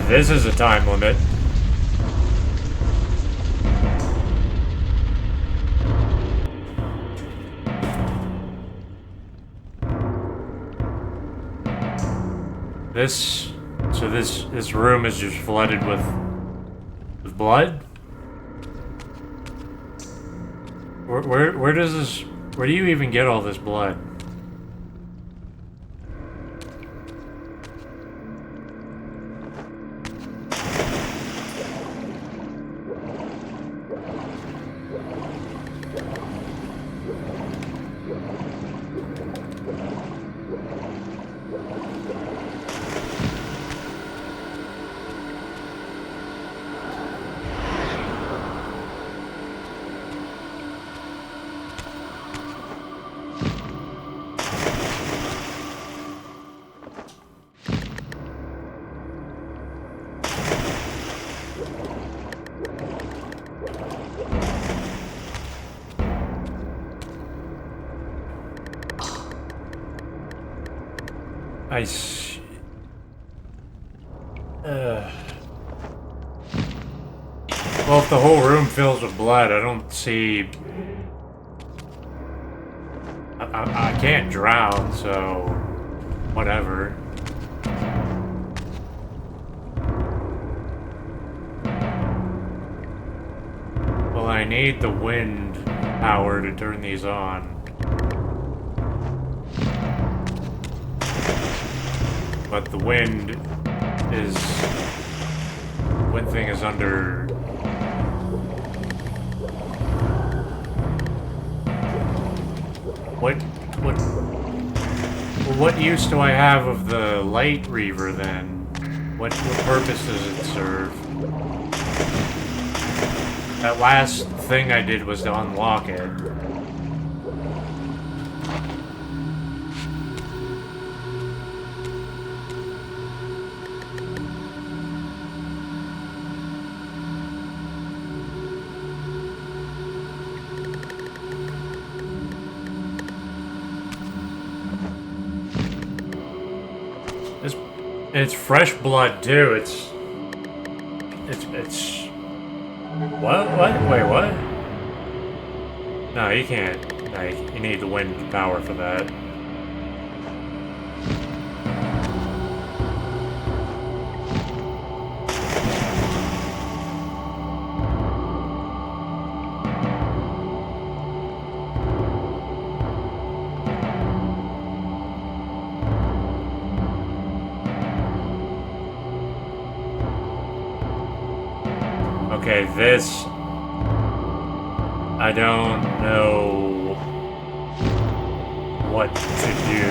This is a time limit. This room is just flooded with blood? Where do you even get all this blood? Well, if the whole room fills with blood, I don't see... I can't drown, so... whatever. Well, I need the wind power to turn these on. But the wind thing is under... What use do I have of the light Reaver then? What purpose does it serve? That last thing I did was to unlock it. It's fresh blood too. It's what? Wait, what? No, you can't. No, you need the wind power for that. Okay, this... I don't know what to do.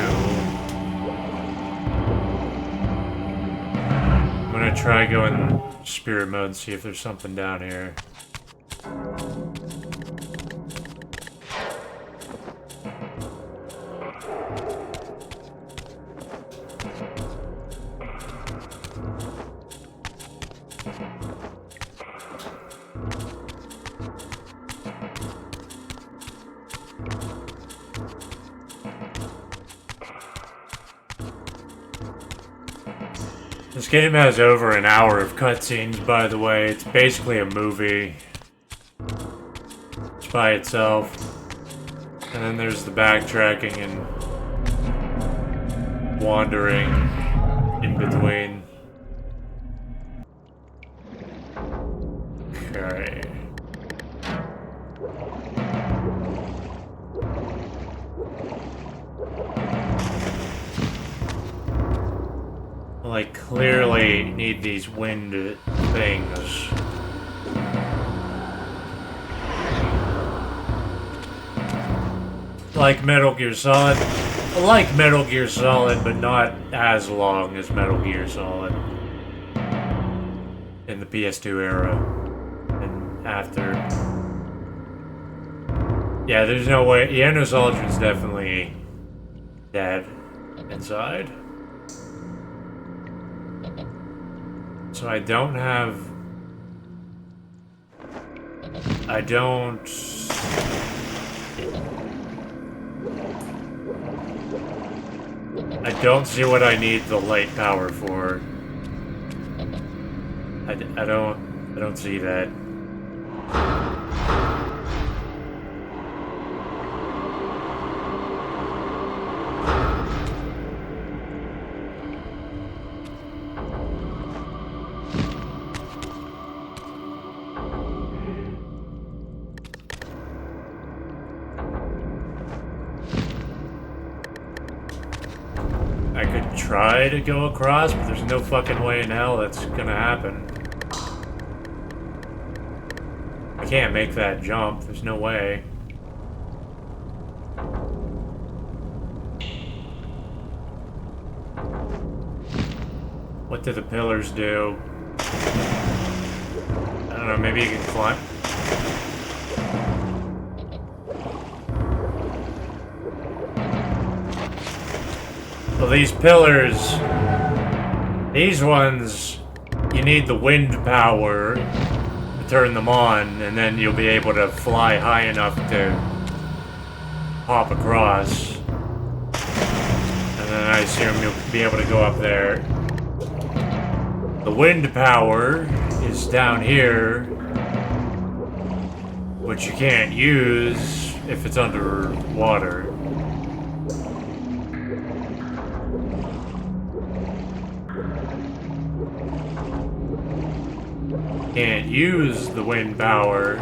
I'm gonna try going spirit mode and see if there's something down here. This game has over an hour of cutscenes, by the way. It's basically a movie. It's by itself. And then there's the backtracking and wandering in between. Okay. Like, clearly need these wind things. Like Metal Gear Solid. I like Metal Gear Solid, but not as long as Metal Gear Solid. In the PS2 era. And after. Yeah, there's no way. Janos Aldrin's definitely dead inside. So I don't have... I don't see what I need the light power for. I don't see that. I could try to go across, but there's no fucking way in hell that's gonna happen. I can't make that jump, there's no way. What do the pillars do? I don't know, maybe you can climb. Well, these pillars, these ones, you need the wind power to turn them on, and then you'll be able to fly high enough to hop across. And then I assume you'll be able to go up there. The wind power is down here, which you can't use if it's underwater. Can't use the wind power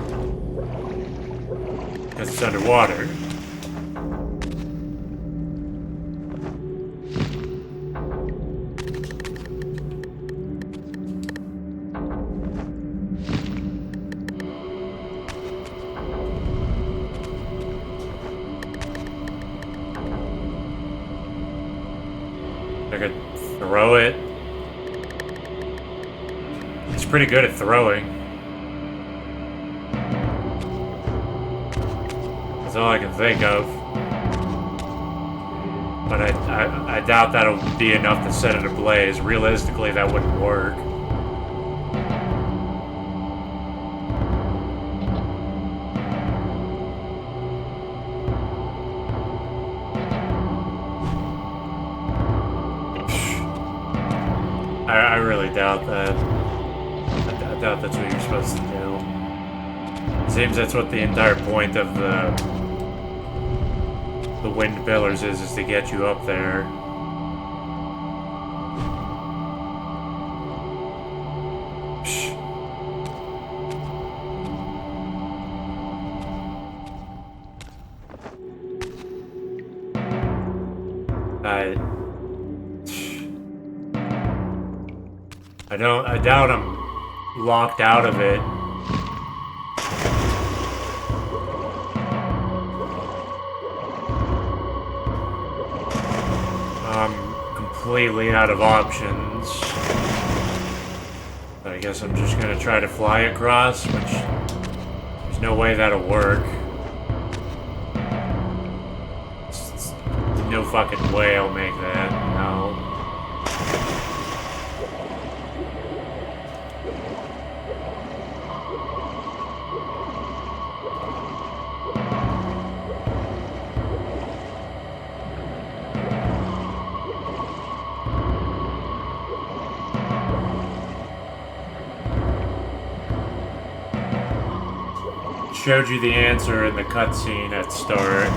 because it's underwater. I could throw it. He's pretty good at throwing. That's all I can think of. But I doubt that'll be enough to set it ablaze. Realistically, that wouldn't work. I really doubt that. I doubt that's what you're supposed to do. Seems that's what the entire point of the wind pillars is to get you up there. I doubt I'm locked out of it completely out of options. But I guess I'm just gonna try to fly across, which there's no way that'll work. No fucking way I'll make that. No. Showed you the answer in the cutscene at start.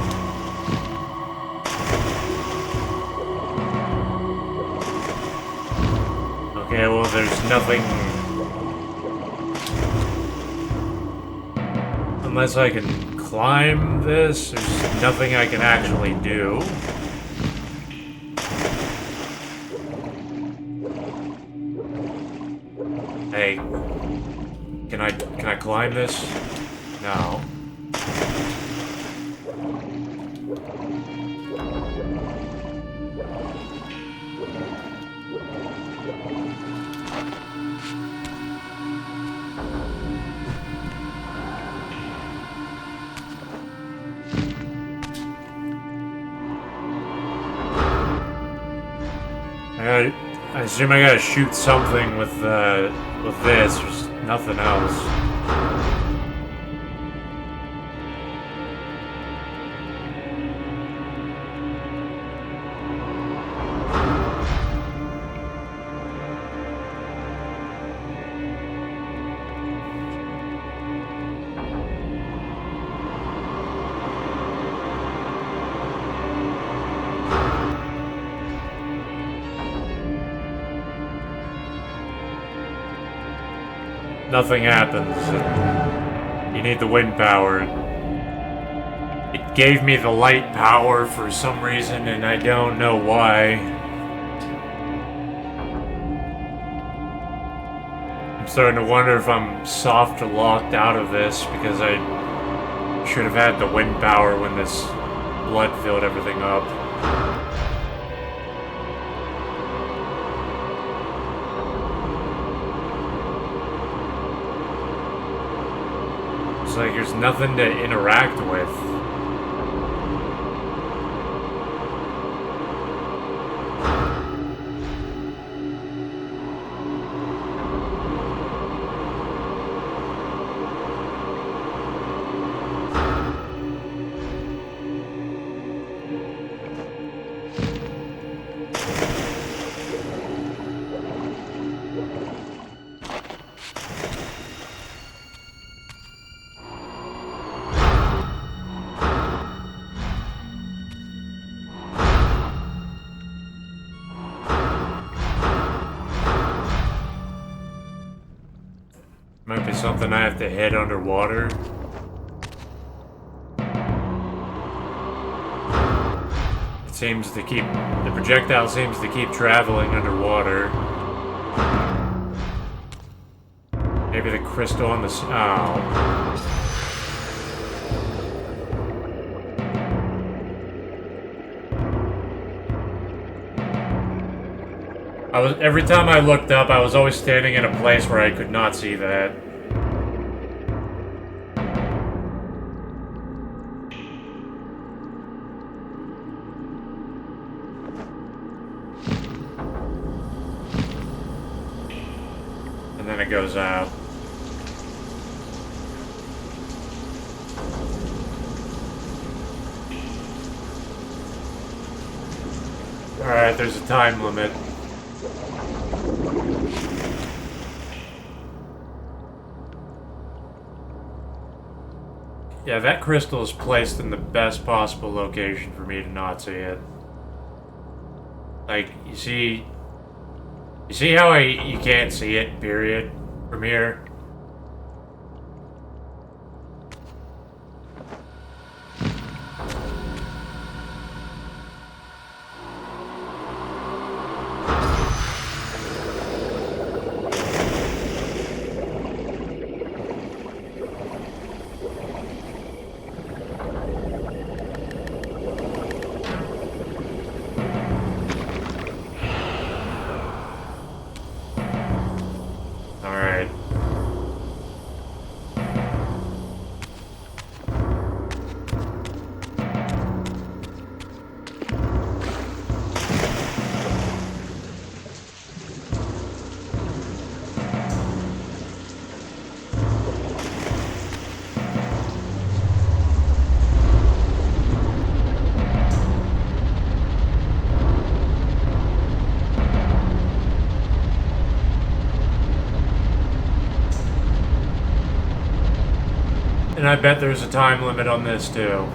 Okay, well, there's nothing... Unless I can climb this, there's nothing I can actually do. Hey, can I climb this? No. I assume I gotta shoot something with this. There's nothing else. Nothing happens. You need the wind power. It gave me the light power for some reason, and I don't know why. I'm starting to wonder if I'm soft or locked out of this, because I should have had the wind power when this blood filled everything up. Like there's nothing to interact with. Might be something I have to hit underwater. It seems to keep... The projectile seems to keep traveling underwater. Maybe the crystal on the... Oh. Every time I looked up, I was always standing in a place where I could not see that. And then it goes out. Alright, there's a time limit. Yeah, that crystal is placed in the best possible location for me to not see it. Like, you see how you can't see it, period, from here? I bet there's a time limit on this too.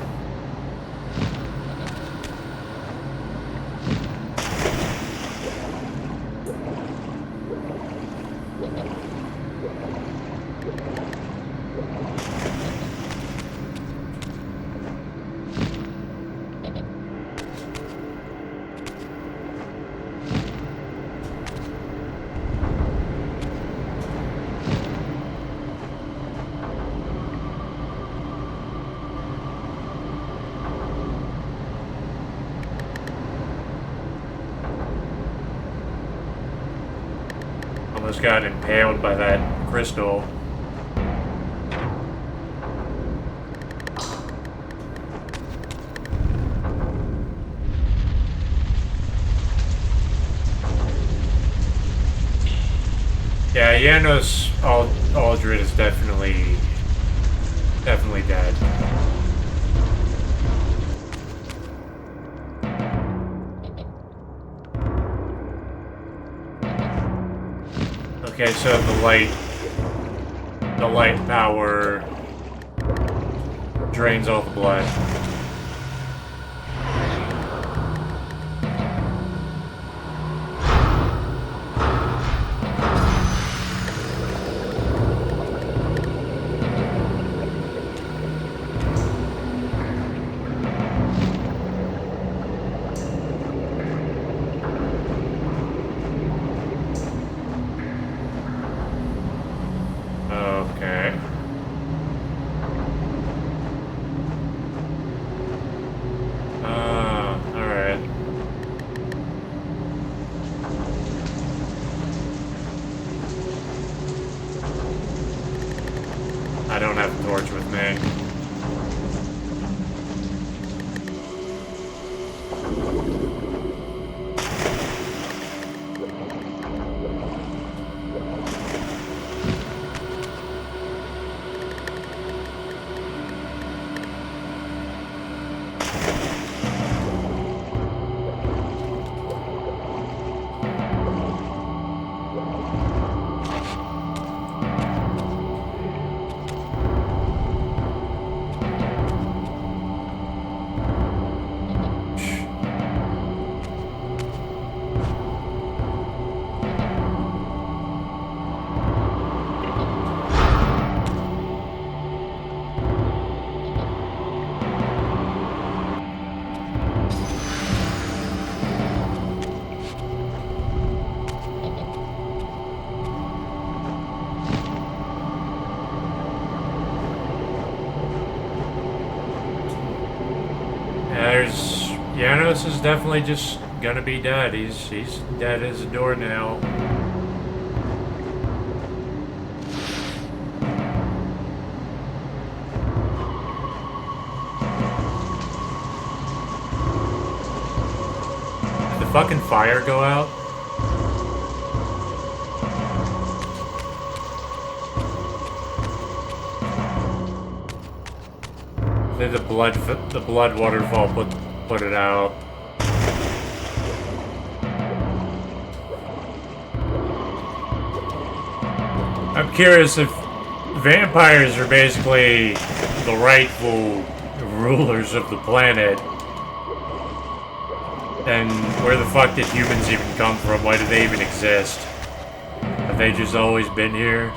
Almost got impaled by that crystal. Yeah, Janos Aldred is definitely dead. Okay, so the light power drains all the blood. Okay. Alright. I don't have a torch with me. Janos is definitely just gonna be dead. He's dead as a doornail. Did the fucking fire go out? Did the blood waterfall put it out? I'm curious if vampires are basically the rightful rulers of the planet. And where the fuck did humans even come from? Why do they even exist? Have they just always been here?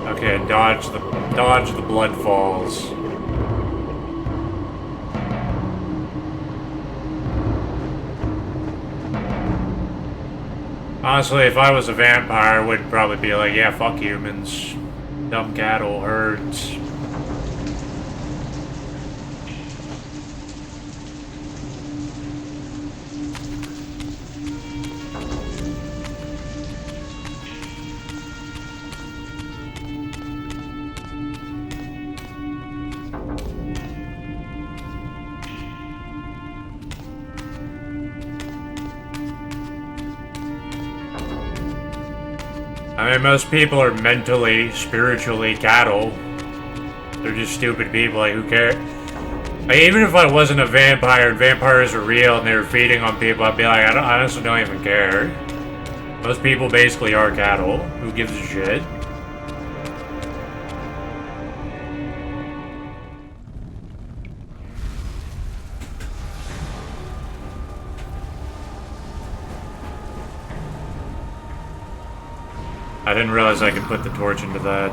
Okay, dodge the blood falls. Honestly, if I was a vampire, I would probably be like, yeah, fuck humans. Dumb cattle herds. I mean, most people are mentally, spiritually cattle. They're just stupid people. Like, who cares? Like, even if I wasn't a vampire and vampires were real and they were feeding on people, I'd be like, I honestly don't even care. Most people basically are cattle. Who gives a shit? I didn't realize I could put the torch into that.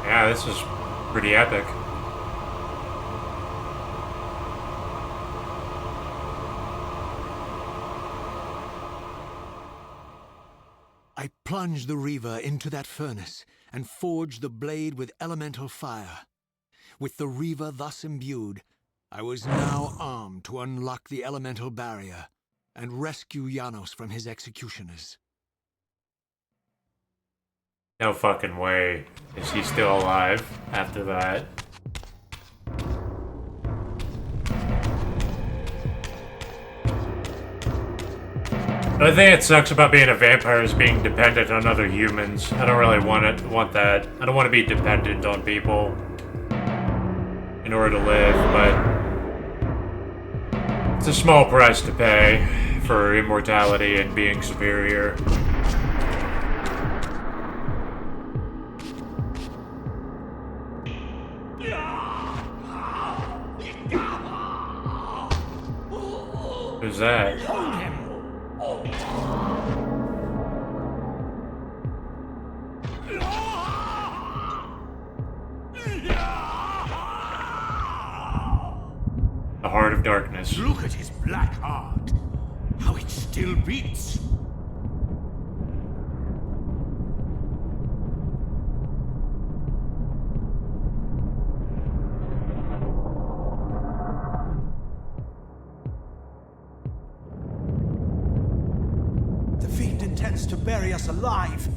Yeah, this is pretty epic. I plunged the Reaver into that furnace and forged the blade with elemental fire. With the Reaver thus imbued, I was now armed to unlock the elemental barrier and rescue Janos from his executioners. No fucking way. Is he still alive after that? The only thing that sucks about being a vampire is being dependent on other humans. I don't really want that. I don't want to be dependent on people in order to live, but it's a small price to pay for immortality and being superior. Who's that? The Heart of Darkness. Look at his black heart. How it still beats. The fiend intends to bury us alive.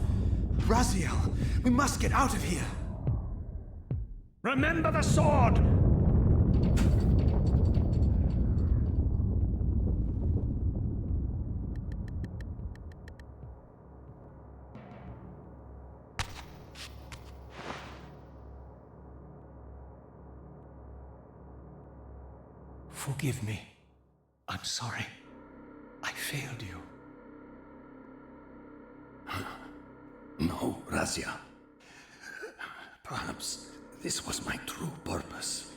Raziel, we must get out of here. Remember the sword! Forgive me. I'm sorry. I failed you. No, Raziel. Perhaps this was my true purpose.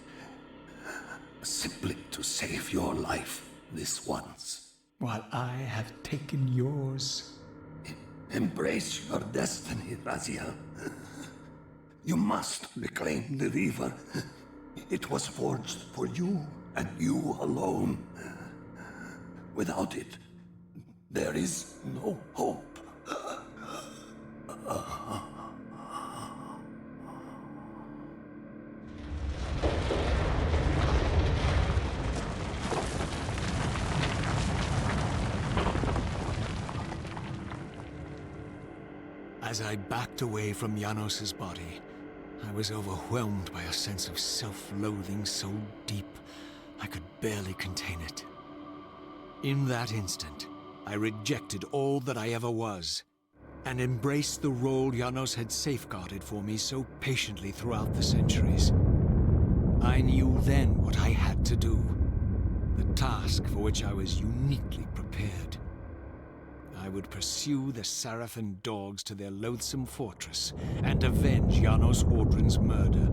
Simply to save your life this once. While I have taken yours. Embrace your destiny, Raziel. You must reclaim the Reaver. It was forged for you and you alone. Without it, there is no hope. As I backed away from Janos's body, I was overwhelmed by a sense of self-loathing so deep I could barely contain it. In that instant, I rejected all that I ever was, and embraced the role Janos had safeguarded for me so patiently throughout the centuries. I knew then what I had to do, the task for which I was uniquely prepared. I would pursue the Sarafan dogs to their loathsome fortress and avenge Janos Audrin's murder.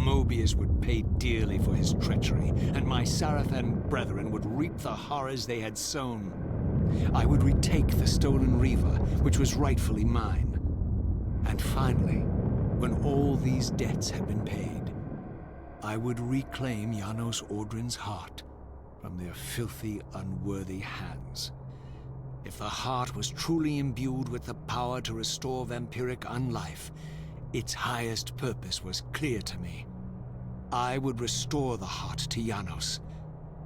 Mobius would pay dearly for his treachery, and my Sarafan brethren would reap the horrors they had sown. I would retake the stolen Reaver, which was rightfully mine. And finally, when all these debts had been paid, I would reclaim Janos Ordrin's heart from their filthy, unworthy hands. If the heart was truly imbued with the power to restore vampiric unlife, its highest purpose was clear to me. I would restore the heart to Janos,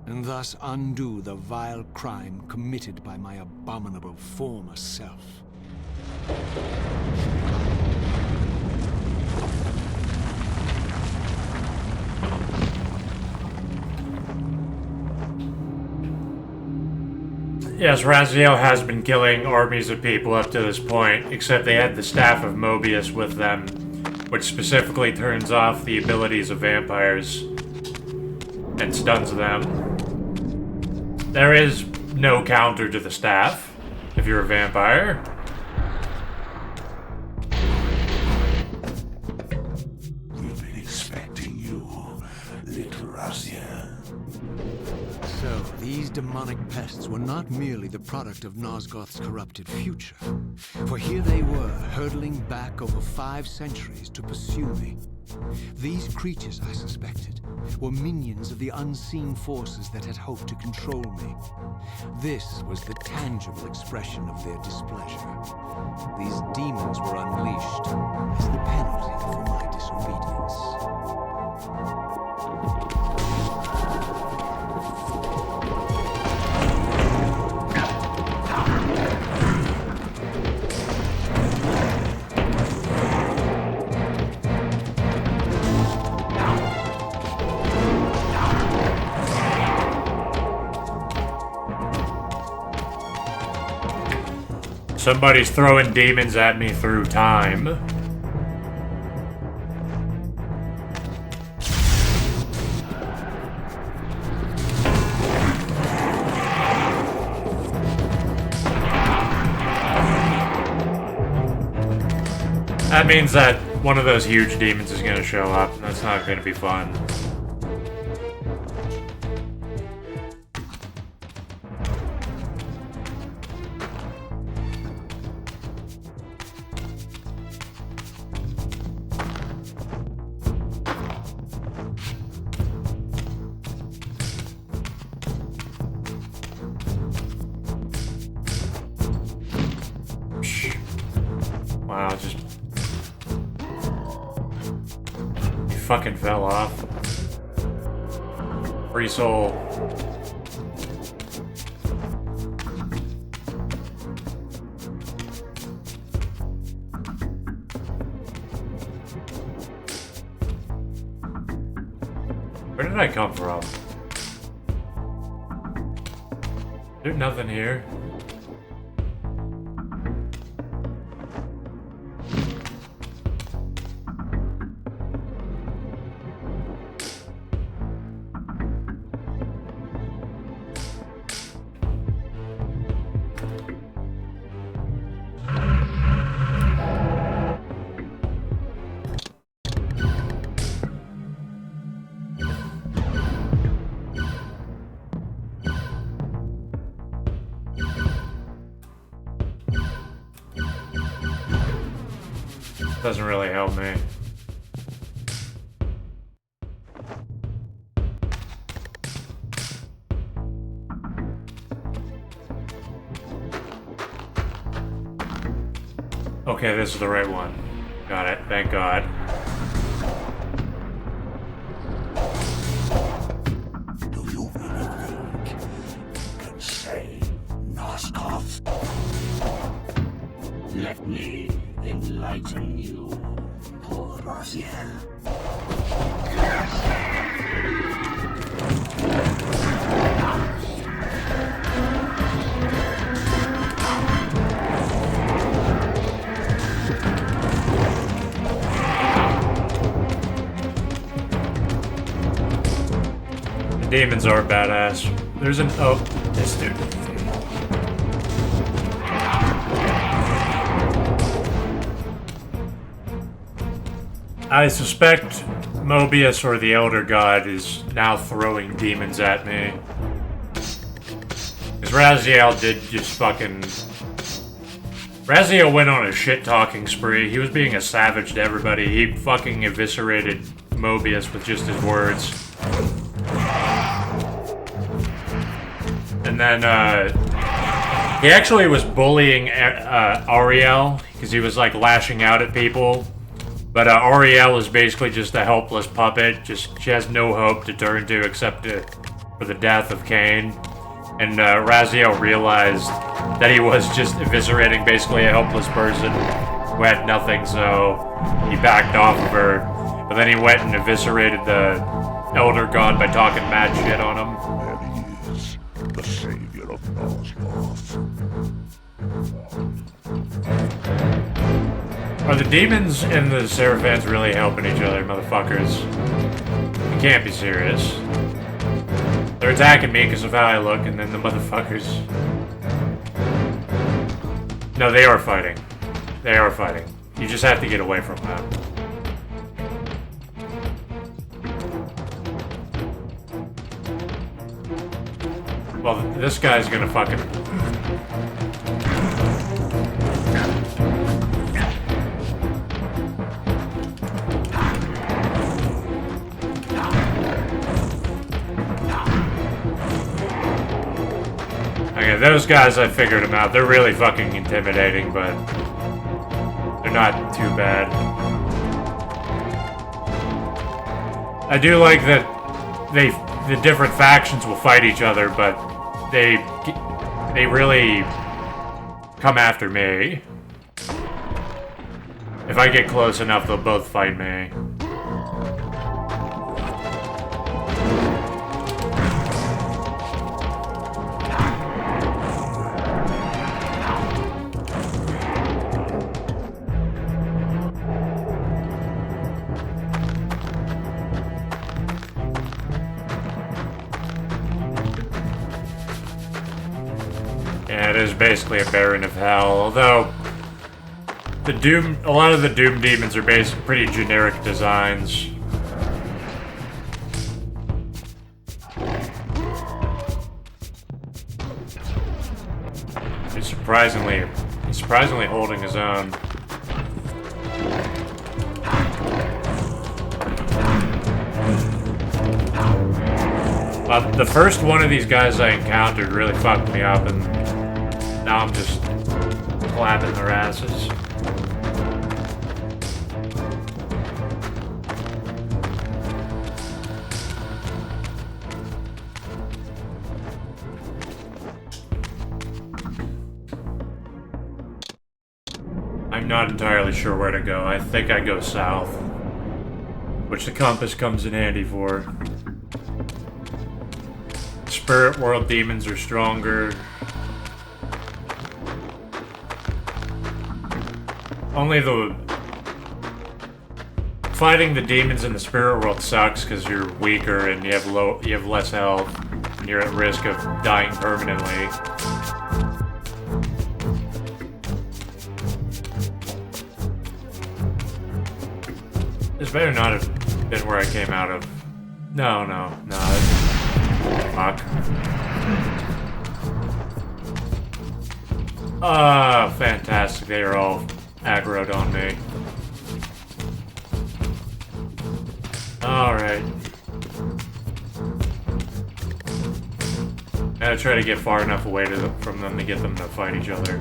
and thus undo the vile crime committed by my abominable former self. Yes, Raziel has been killing armies of people up to this point, except they had the Staff of Mobius with them, which specifically turns off the abilities of vampires and stuns them. There is no counter to the staff if you're a vampire. We've been expecting you, little Raziel. So, these demonic pests were not merely the product of Nosgoth's corrupted future, for here they were, hurtling back over 5 centuries to pursue me. These creatures, I suspected, were minions of the unseen forces that had hoped to control me. This was the tangible expression of their displeasure. These demons were unleashed as the penalty for my disobedience. Somebody's throwing demons at me through time. That means that one of those huge demons is going to show up, and that's not going to be fun. Wow, just... He fucking fell off. Free soul. Where did I come from? There's nothing here. Doesn't really help me. Okay, this is the right one. Got it, thank God. Do you really think you can save Nosgoth? Let me enlighten you, poor Raziel. The demons are badass. There's an... oh, this dude. I suspect Mobius or the Elder God is now throwing demons at me. Because Raziel did just fucking... Raziel went on a shit-talking spree. He was being a savage to everybody. He fucking eviscerated Mobius with just his words. And then, he actually was bullying Ariel, because he was, like, lashing out at people. But Ariel is basically just a helpless puppet. She has no hope to turn to except for the death of Kain. And Raziel realized that he was just eviscerating basically a helpless person who had nothing, so he backed off of her. But then he went and eviscerated the Elder God by talking mad shit on him. There he is, the savior of Nosgoth. Are the demons and the Seraphans really helping each other, motherfuckers? You can't be serious. They're attacking me because of how I look, and then the motherfuckers... No, they are fighting. They are fighting. You just have to get away from them. Well, this guy's gonna fucking... Okay, those guys, I figured them out. They're really fucking intimidating, but they're not too bad. I do like that the different factions will fight each other, but they really come after me. If I get close enough, they'll both fight me. Yeah, it is basically a Baron of Hell, although a lot of the Doom demons are basically pretty generic designs. He's surprisingly holding his own. The first one of these guys I encountered really fucked me up, and now I'm just clapping their asses. I'm not entirely sure where to go. I think I go south, which the compass comes in handy for. Spirit world demons are stronger. Fighting the demons in the spirit world sucks because you're weaker and you have less health and you're at risk of dying permanently. This better not have been where I came out of. No. Fuck. Ah, fantastic. They are all aggroed on me. Alright. Gotta try to get far enough away from them to get them to fight each other.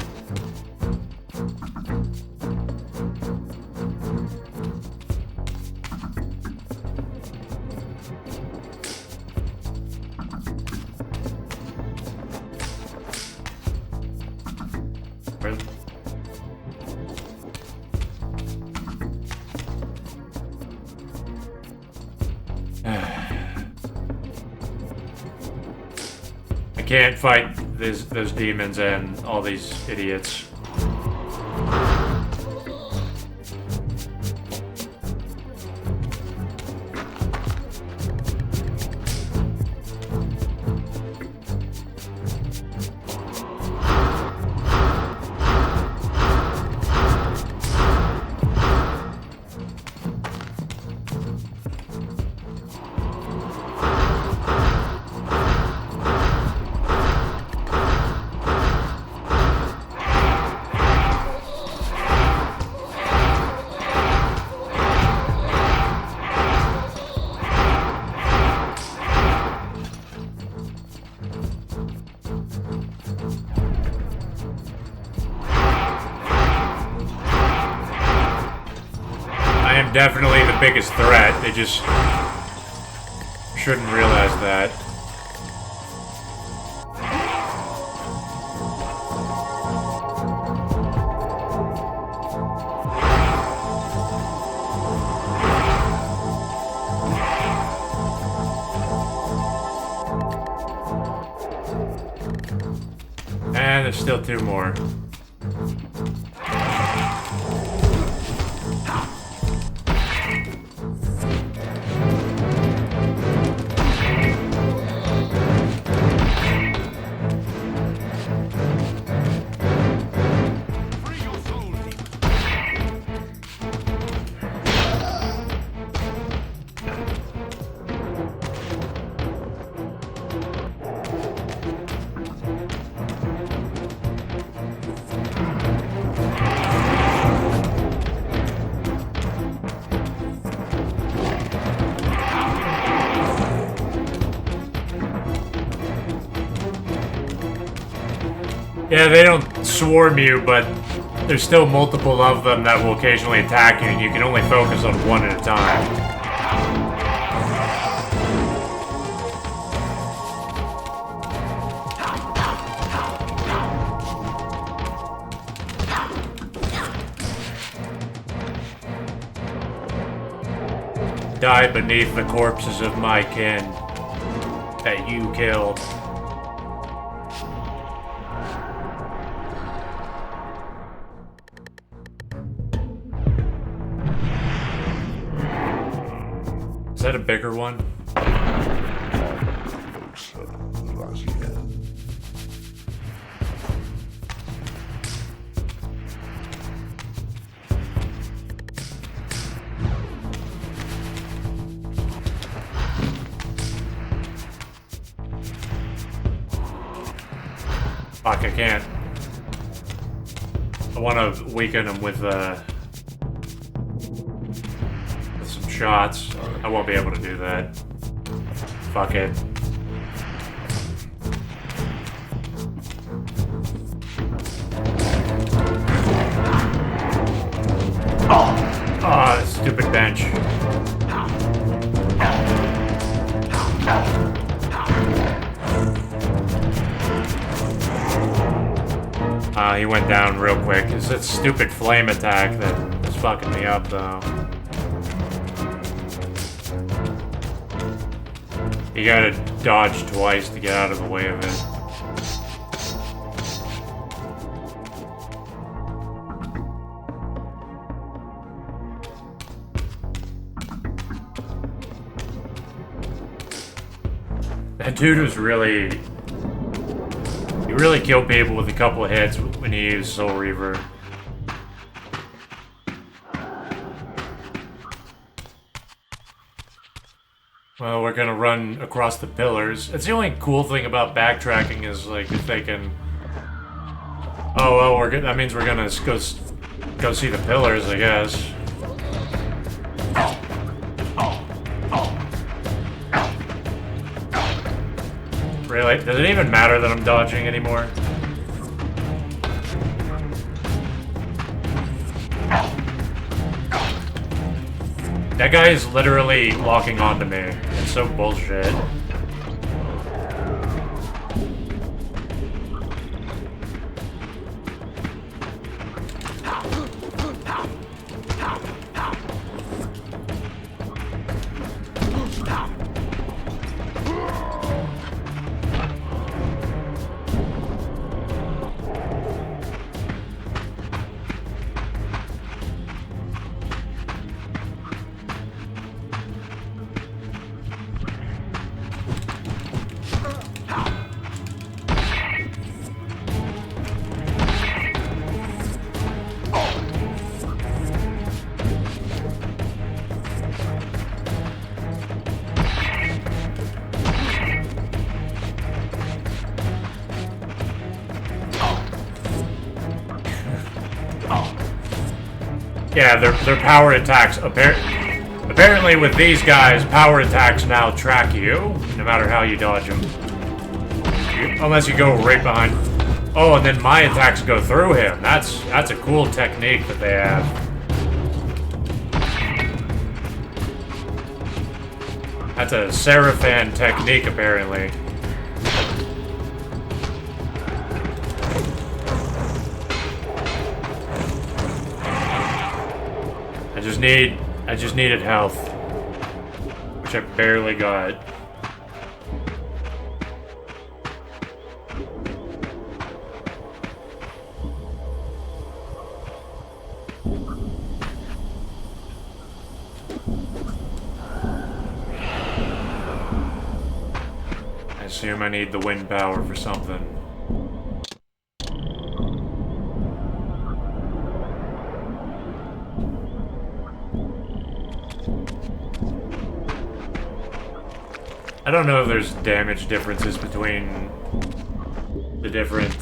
I can't fight those demons and all these idiots. I'm definitely the biggest threat. They just shouldn't realize that. And there's still 2 more. Yeah, they don't swarm you, but there's still multiple of them that will occasionally attack you, and you can only focus on one at a time. Die beneath the corpses of my kin that you killed. Is that a bigger one? Fuck, I can't. I want to weaken him with some shots. I won't be able to do that. Fuck it. Oh, stupid bench. He went down real quick. It's that stupid flame attack that is fucking me up, though. You gotta dodge twice to get out of the way of it. That dude was really... He really killed people with a couple of hits when he used Soul Reaver. Well, we're gonna run across the pillars. It's the only cool thing about backtracking is, like, if they can... Oh, well, we're good. That means we're gonna go see the pillars, I guess. Really? Does it even matter that I'm dodging anymore? That guy is literally locking onto me. It's so bullshit. Yeah, their power attacks. Apparently with these guys, power attacks now track you, no matter how you dodge them. Unless you go right behind. Oh, and then my attacks go through him. That's a cool technique that they have. That's a Seraphan technique, apparently. I just needed health, which I barely got. I assume I need the wind power for something. I don't know if there's damage differences between the different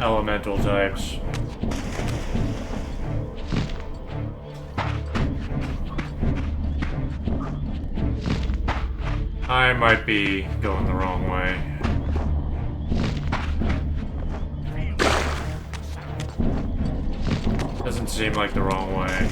elemental types. I might be going the wrong way. Doesn't seem like the wrong way.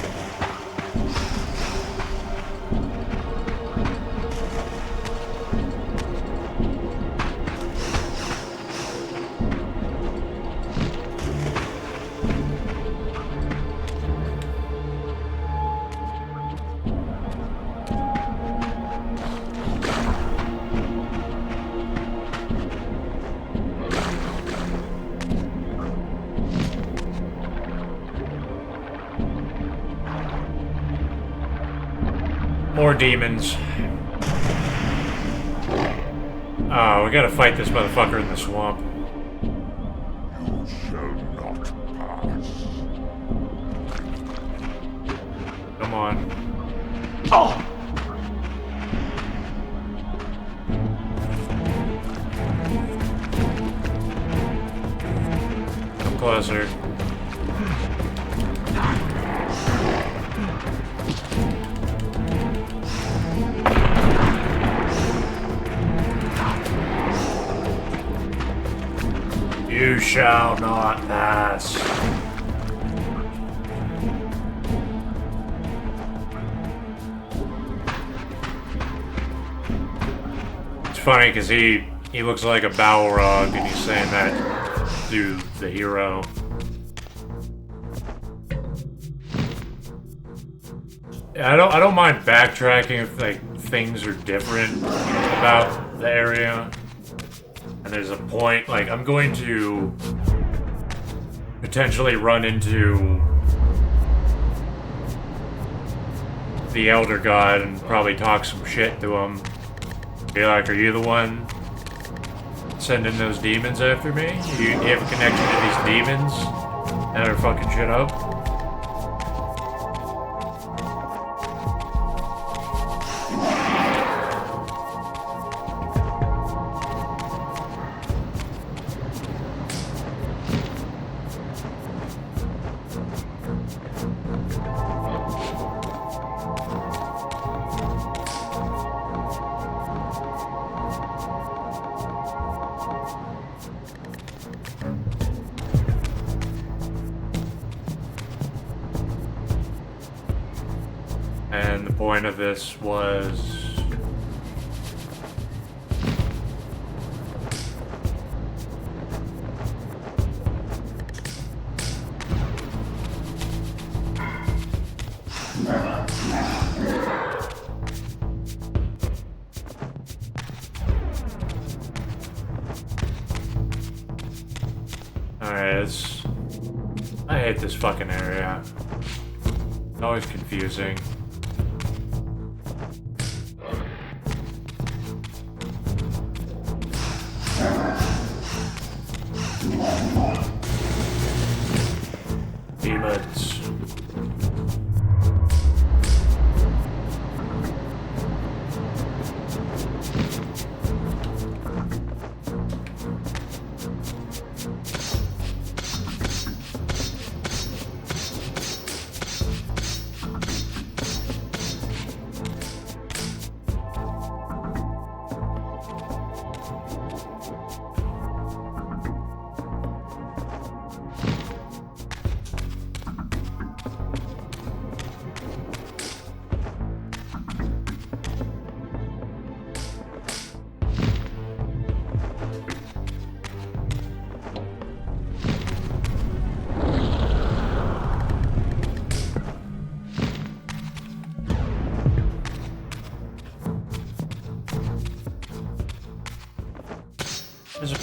More demons. Oh, we gotta fight this motherfucker in the swamp. You shall not pass. Come on. Oh! Come closer. You shall not pass. It's funny because he looks like a Balrog and he's saying that to the hero. I don't mind backtracking if like things are different about the area. And there's a point, like, I'm going to potentially run into the Elder God and probably talk some shit to him. Be like, are you the one sending those demons after me? Do you have a connection to these demons that are fucking shit up? And the point of this was... Alright, I hate this fucking area. It's always confusing. Demons.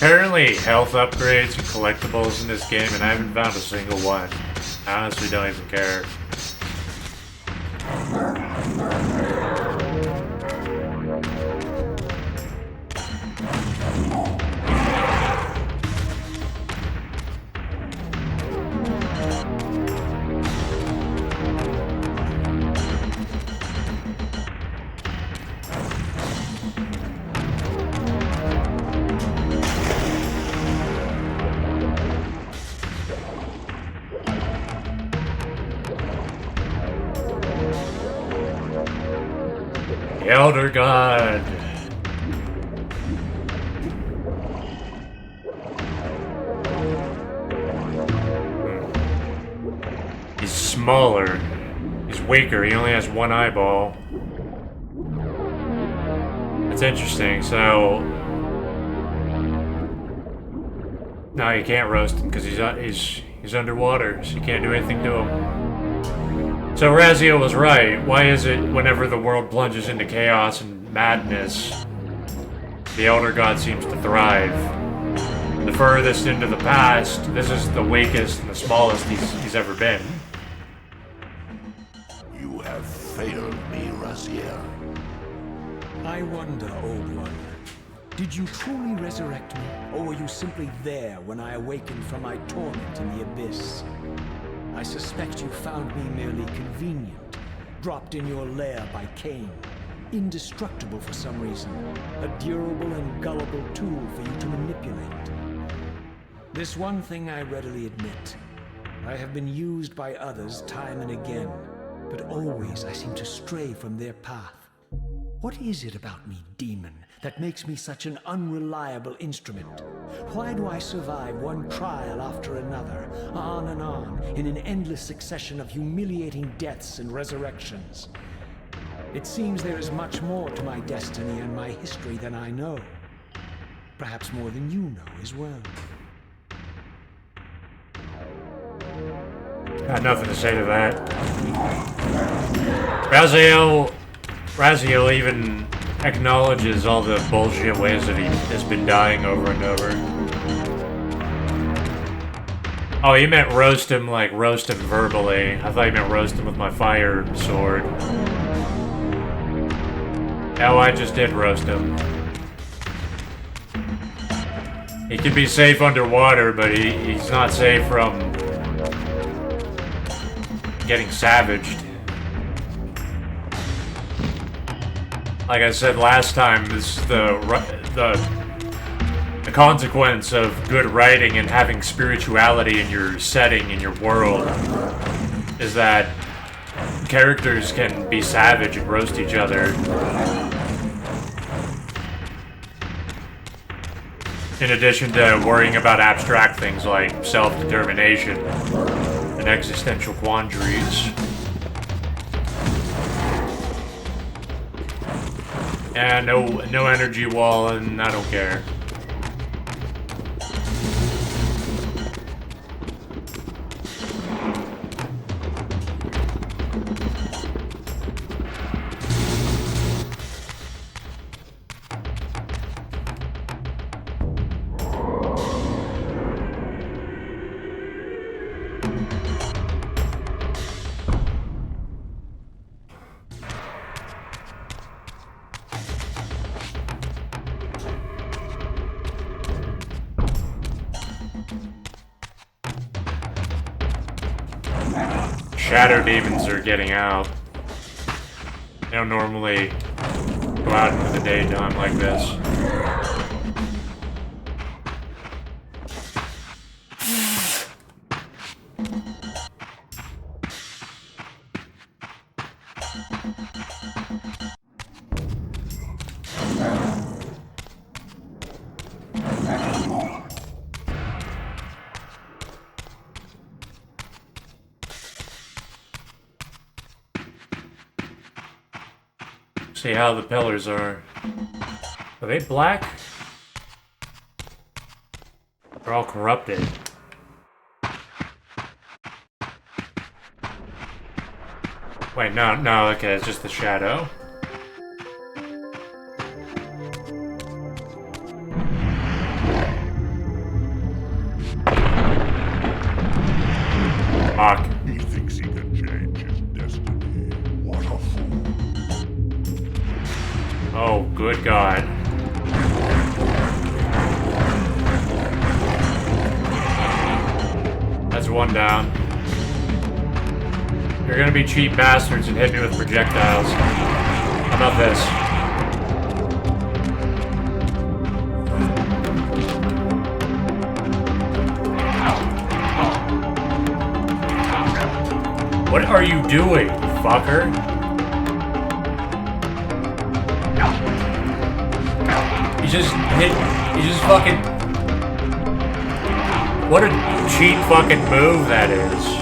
Apparently, health upgrades and collectibles in this game, and I haven't found a single one. I honestly don't even care. Elder God. He's smaller. He's weaker. He only has one eyeball. That's interesting. So no, you can't roast him because he's underwater, so you can't do anything to him. So Raziel was right. Why is it whenever the world plunges into chaos and madness, the Elder God seems to thrive? The furthest into the past, this is the weakest and the smallest he's ever been. You have failed me, Raziel. I wonder, Old One, did you truly resurrect me, or were you simply there when I awakened from my torment in the abyss? I suspect you found me merely convenient, dropped in your lair by Kain, indestructible for some reason, a durable and gullible tool for you to manipulate. This one thing I readily admit. I have been used by others time and again, but always I seem to stray from their path. What is it about me, demon, that makes me such an unreliable instrument? Why do I survive one trial after another, on and on, in an endless succession of humiliating deaths and resurrections? It seems there is much more to my destiny and my history than I know. Perhaps more than you know as well. Got nothing to say to that. Raziel even acknowledges all the bullshit ways that he has been dying over and over. Oh, you meant roast him like roast him verbally. I thought you meant roast him with my fire sword. Oh, I just did roast him. He could be safe underwater, but he's not safe from getting savaged. Like I said last time, this is the consequence of good writing and having spirituality in your setting, in your world, is that characters can be savage and roast each other. In addition to worrying about abstract things like self-determination and existential quandaries. And no energy wall, and I don't care. Shadow demons are getting out. They don't normally go out into the daytime like this. See how the pillars are. Are they black? They're all corrupted. Wait, no, okay, it's just the shadow. Fuck. He thinks he can change his destiny. What a fool. Oh, good God. That's one down. You're gonna be cheap bastards and hit me with projectiles. How about this? What are you doing, fucker? He just fucking... What a cheap fucking move that is.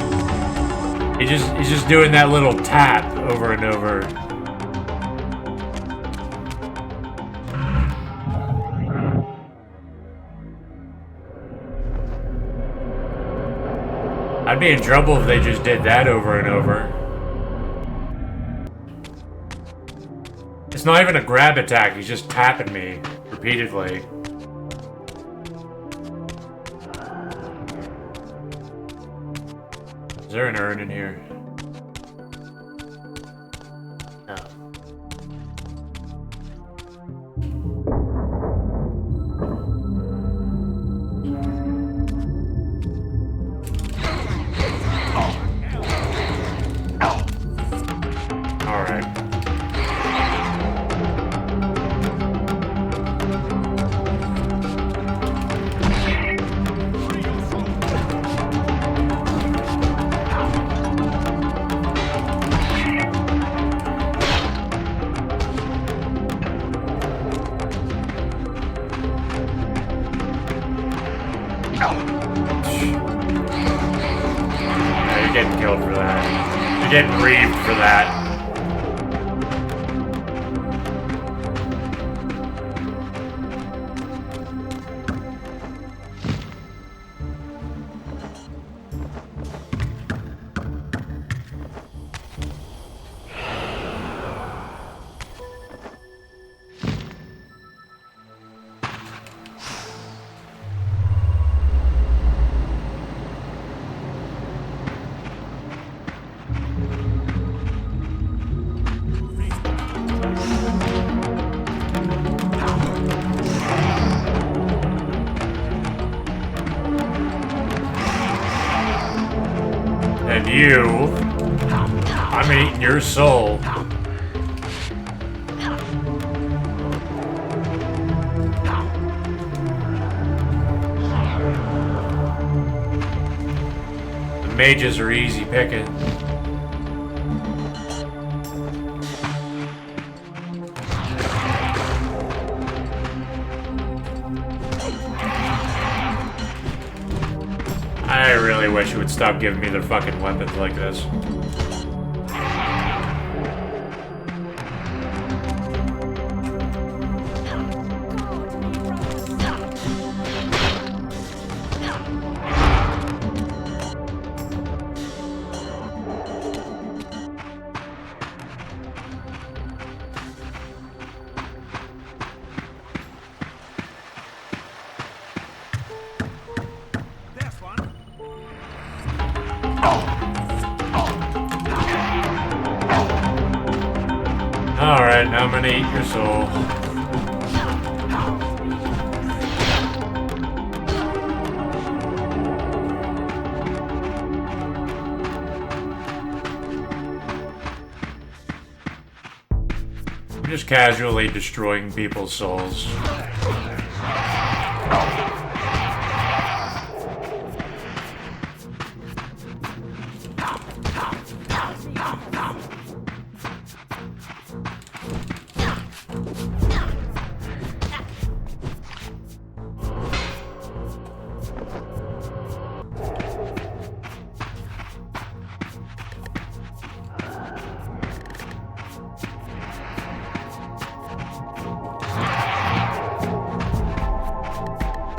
He's just doing that little tap over and over. I'd be in trouble if they just did that over and over. It's not even a grab attack, he's just tapping me repeatedly. Is there an urn in here? No. Getting killed for that. You're getting reaved for that. And you, I'm eating your soul. The mages are easy picking. I really wish you would stop giving me their fucking weapons like this. Alright, now I'm gonna eat your soul. I'm just casually destroying people's souls.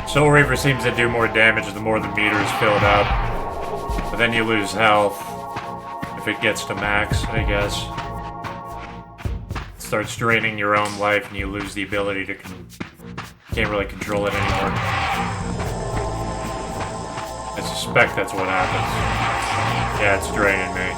Soul Reaver seems to do more damage the more the meter is filled up. But then you lose health if it gets to max, I guess. It starts draining your own life and you lose the ability to can't really control it anymore. suspect that's what happens. Yeah, it's draining me.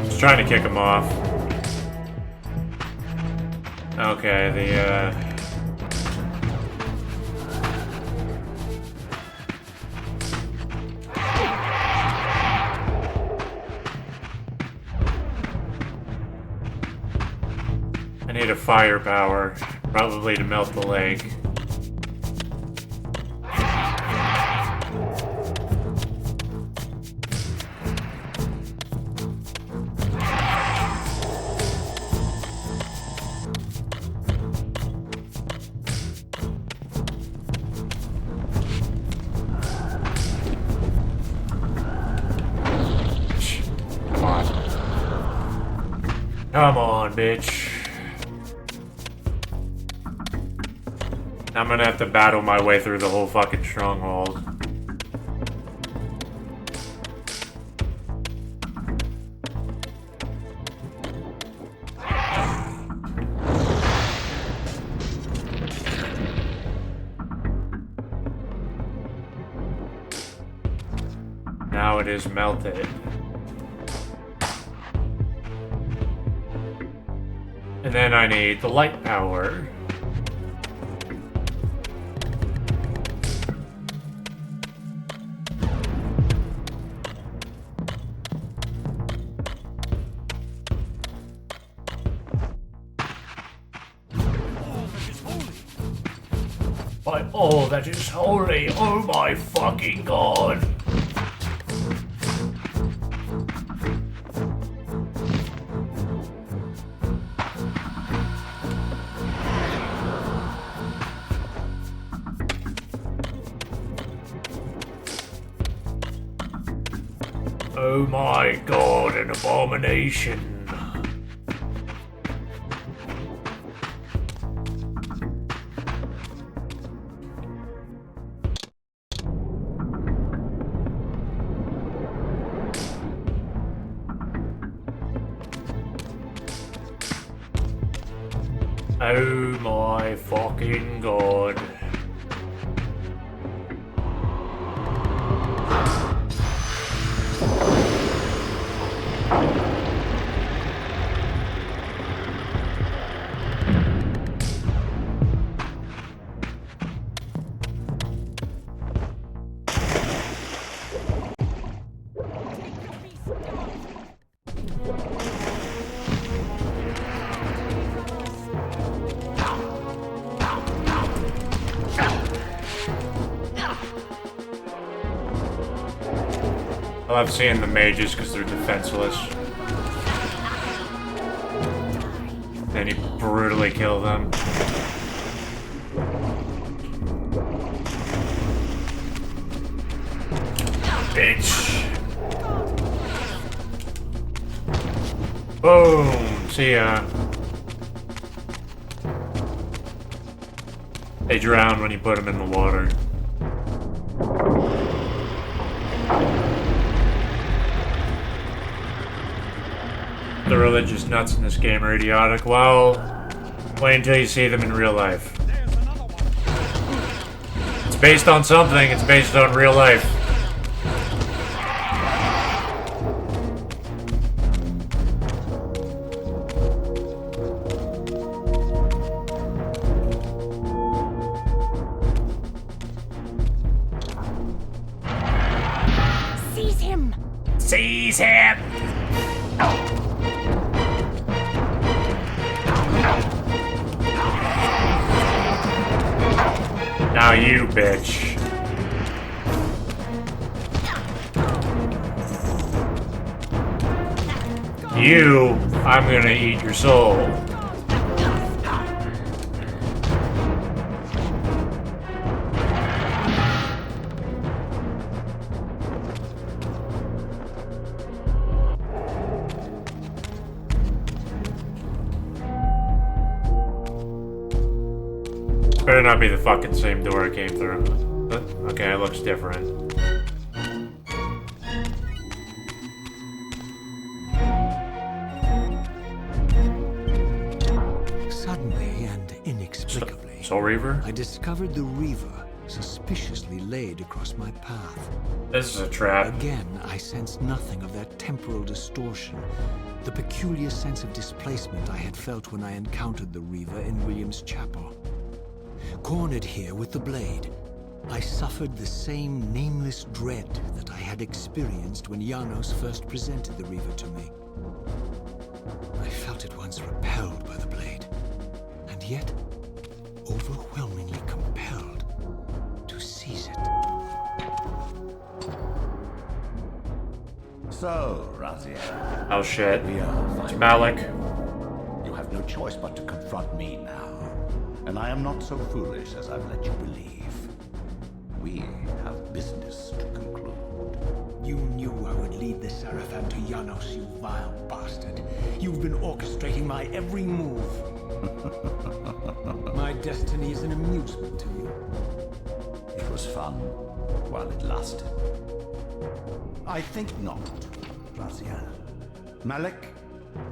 Just trying to kick him off. Okay, I need a firepower, probably to melt the lake. Come on, bitch. I'm gonna have to battle my way through the whole fucking stronghold. Now it is melted. And then I need the light power. By all that is holy, oh my fucking god! Oh my god, an abomination. Oh my fucking god. I love seeing the mages because they're defenseless. Then you brutally kill them. Bitch. Boom. See ya. They drown when you put them in the water. The religious nuts in this game are idiotic. Well, wait until you see them in real life. It's based on something, it's based on real life. Seize him! Seize him! Now you, bitch. You, I'm gonna eat your soul. Better not be the fucking same door I came through. But, okay, it looks different. Soul Reaver? I discovered the Reaver suspiciously laid across my path. This is a trap. Again, I sensed nothing of that temporal distortion, the peculiar sense of displacement I had felt when I encountered the Reaver in William's chapel. Cornered here with the blade, I suffered the same nameless dread that I had experienced when Janos first presented the Reaver to me. I felt at once repelled by the blade, and yet overwhelmingly compelled to seize it. So, Raziel, Oh shit. we are It's finally. Malik. You have no choice but to confront me now, and I am not so foolish as I've let you believe. We have business to conclude. You knew I would lead the Sarafan to Janos, you vile bastard. You've been orchestrating my every move. My destiny is an amusement to you. It was fun while it lasted. I think not, Raziel. Malik,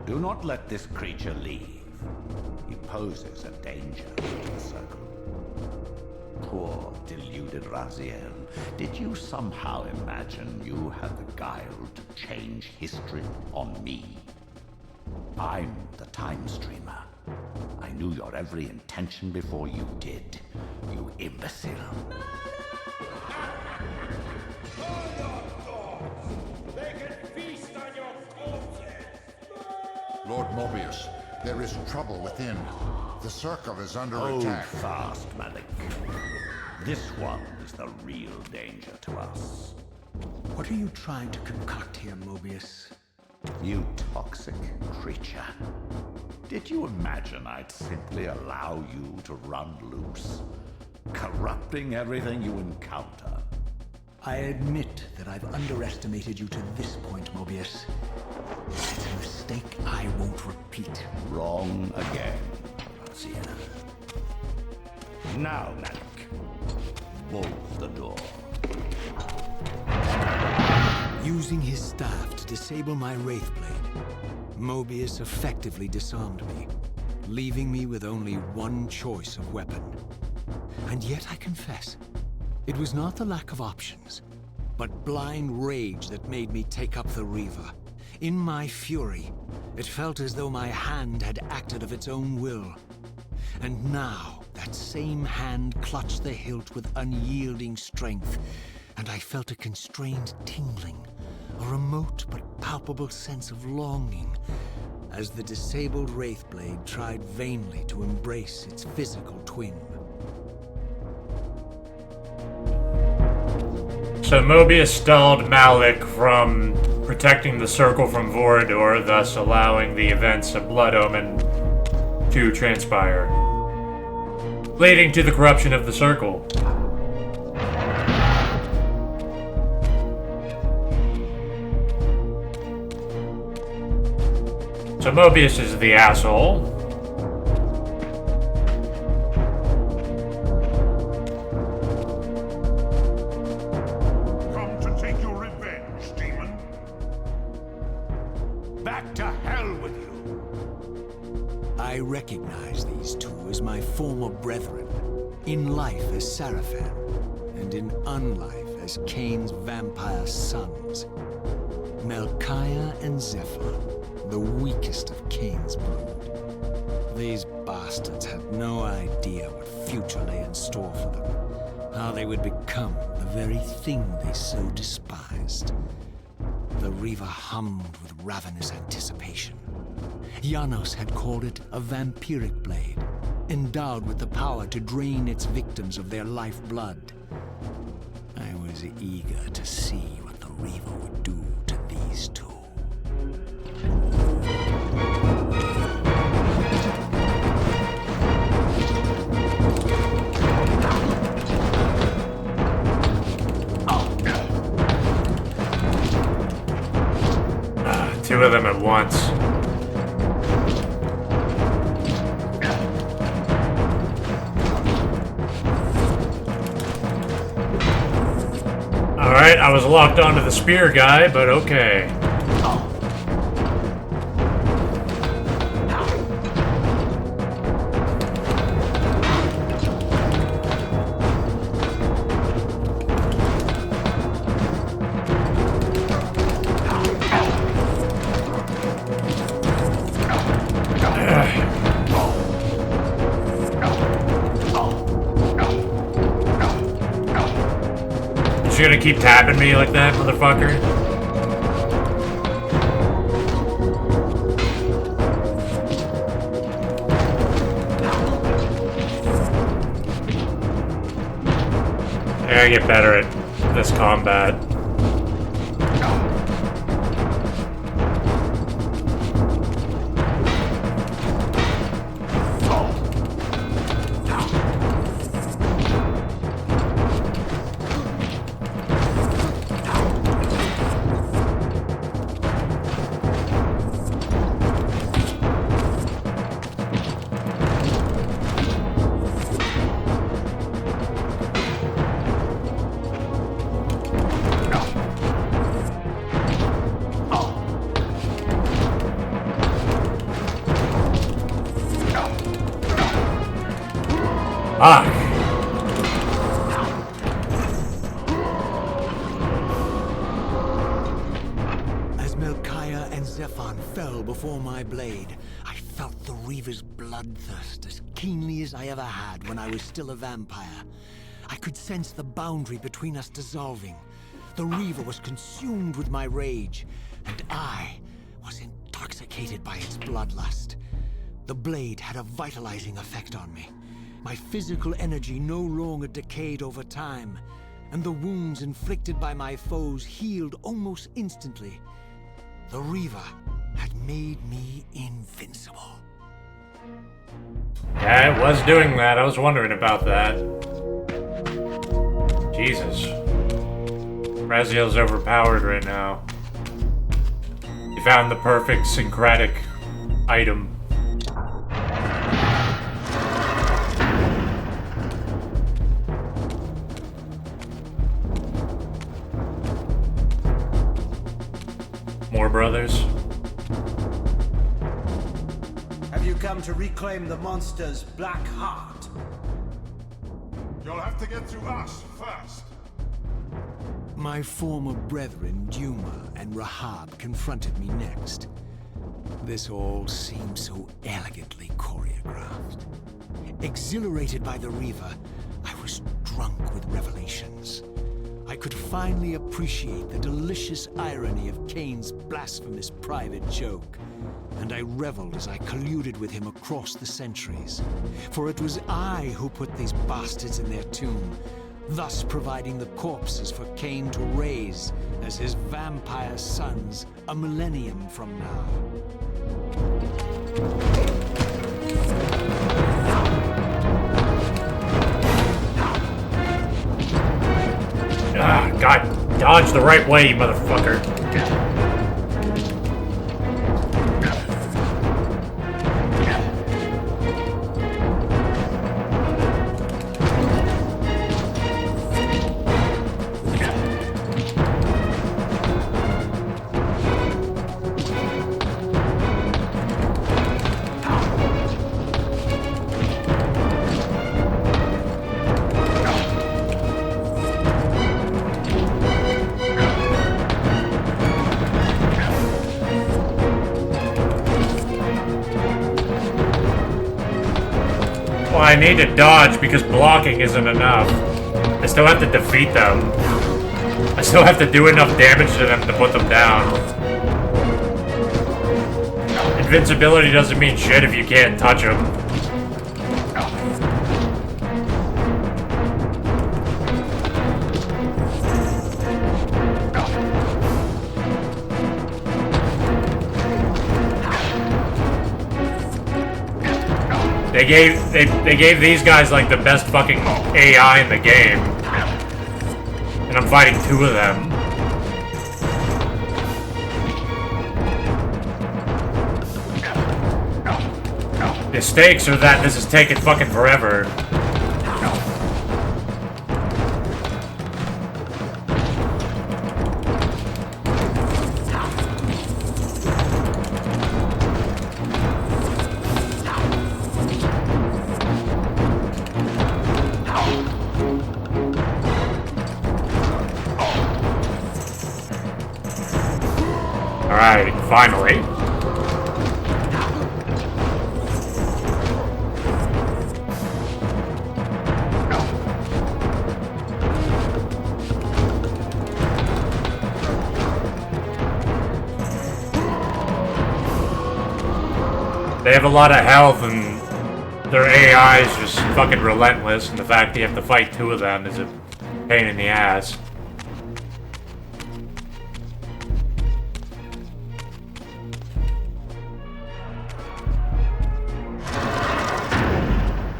do not let this creature leave. He poses a danger to the circle. Poor, deluded Raziel. Did you somehow imagine you had the guile to change history on me? I'm the time streamer. I knew your every intention before you did, you imbecile. Lord Mobius, there is trouble within. The circle is under Hold attack. fast, Malik. This one is the real danger to us. What are you trying to concoct here, Mobius? You toxic creature. Did you imagine I'd simply allow you to run loose, corrupting everything you encounter? I admit that I've underestimated you to this point, Mobius. It's a mistake I won't repeat. Wrong again, Raziel. Now, Malik, bolt the door. Using his staff to disable my Wraith Blade, Mobius effectively disarmed me, leaving me with only one choice of weapon. And yet I confess, it was not the lack of options, but blind rage that made me take up the Reaver. In my fury, it felt as though my hand had acted of its own will. And now, that same hand clutched the hilt with unyielding strength, and I felt a constrained tingling, a remote but palpable sense of longing, as the disabled Wraithblade tried vainly to embrace its physical twin. So Mobius stalled Malik from protecting the circle from Vorador, thus allowing the events of Blood Omen to transpire, leading to the corruption of the circle. So Mobius is the asshole. Come to take your revenge, demon. Back to hell with you. I recognize these two as my former brethren, in life as Sarafan, and in unlife as Kain's vampire sons. Melchiah and Zephyr, the weakest of Kain's brood. These bastards had no idea what future lay in store for them, how they would become the very thing they so despised. The Reaver hummed with ravenous anticipation. Janos had called it a vampiric blade, endowed with the power to drain its victims of their lifeblood. I was eager to see what the Reaver would do to these two. Two of them at once. Alright, I was locked onto the spear guy, but okay. you gonna keep tapping me like that, motherfucker? I gotta get better at this combat. Fuck. As Melchiah and Zephon fell before my blade, I felt the Reaver's bloodthirst as keenly as I ever had when I was still a vampire. I could sense the boundary between us dissolving. The Reaver was consumed with my rage, and I was intoxicated by its bloodlust. The blade had a vitalizing effect on me. My physical energy no longer decayed over time, and the wounds inflicted by my foes healed almost instantly. The Reaver had made me invincible. Yeah, it was doing that. I was wondering about that. Jesus. Raziel's overpowered right now. He found the perfect syncretic item. More brothers. Have you come to reclaim the monster's black heart? You'll have to get through us first. My former brethren, Duma and Rahab, confronted me next. This all seemed so elegantly choreographed. Exhilarated by the Reaver, I was drunk with revelations. I could finally appreciate the delicious irony of Kain's blasphemous private joke, and I reveled as I colluded with him across the centuries. For it was I who put these bastards in their tomb, thus providing the corpses for Kain to raise as his vampire sons a millennium from now. Ah, God, dodge the right way, you motherfucker. Well, I need to dodge because blocking isn't enough. I still have to defeat them. I still have to do enough damage to them to put them down. Invincibility doesn't mean shit if you can't touch them. They gave these guys like the best fucking AI in the game. And I'm fighting two of them. The stakes are that this is taking fucking forever. Alright, finally. They have a lot of health, and their AI is just fucking relentless, and the fact that you have to fight two of them is a pain in the ass.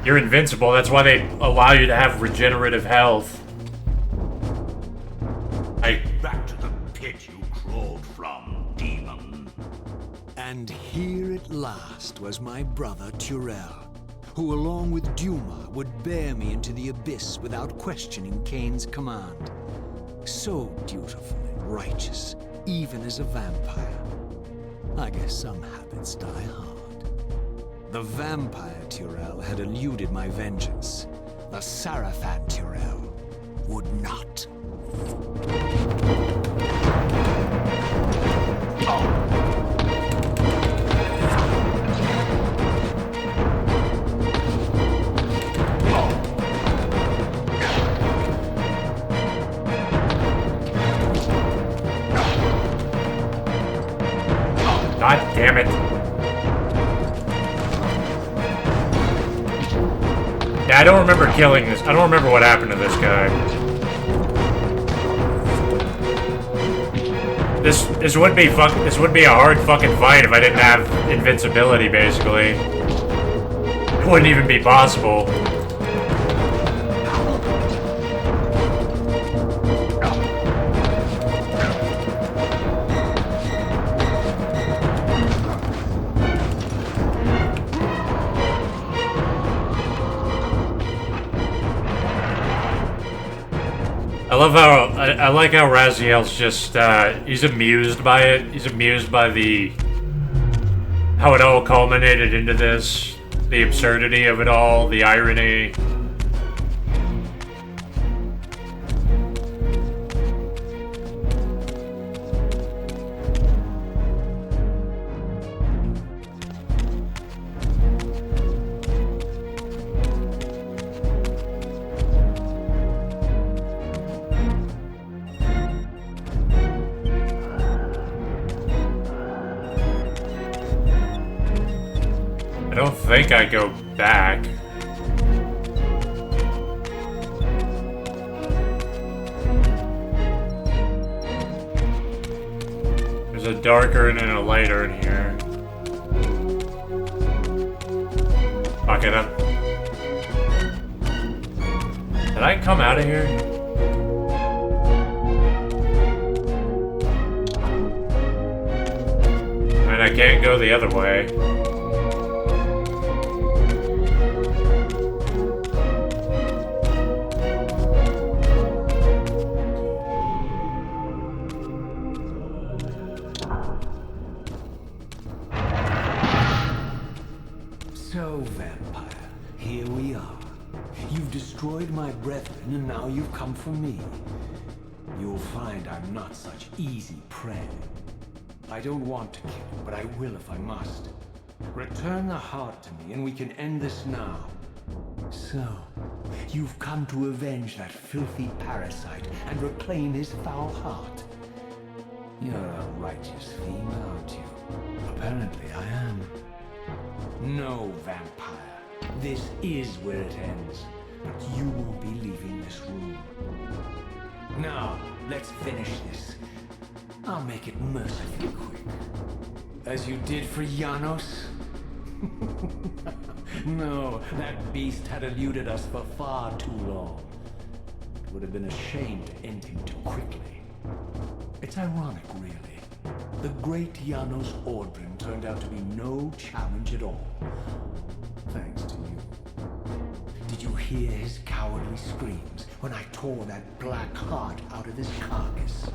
You're invincible, that's why they allow you to have regenerative health. Back to the pit you crawled from, demon. And here at last was my brother Turel, who along with Duma would bear me into the abyss without questioning Kain's command. So dutiful and righteous, even as a vampire. I guess some habits die hard. The vampire Turel had eluded my vengeance. The Sarafan Turel would not. God damn it. Yeah, I don't remember killing this. I don't remember what happened to this guy. This would be a hard fucking fight if I didn't have invincibility, basically. It wouldn't even be possible. I like how Raziel's just, he's amused by it. He's amused by how it all culminated into this. The absurdity of it all, the irony. I don't think I go back. There's a darker and a lighter in here. Fuck it up. Did I come out of here? I mean, I can't go the other way. So, vampire, here we are. You've destroyed my brethren, and now you've come for me. You'll find I'm not such easy prey. I don't want to kill you, but I will if I must. Return the heart to me, and we can end this now. So, you've come to avenge that filthy parasite and reclaim his foul heart. You're a righteous fiend, aren't you? Apparently I am. No, vampire. This is where it ends. But you won't be leaving this room. Now, let's finish this. I'll make it mercifully quick. As you did for Janos? No, that beast had eluded us for far too long. It would have been a shame to end him too quickly. It's ironic, really. The great Janos Ordrin turned out to be no challenge at all. Thanks to you. Did you hear his cowardly screams when I tore that black heart out of his carcass?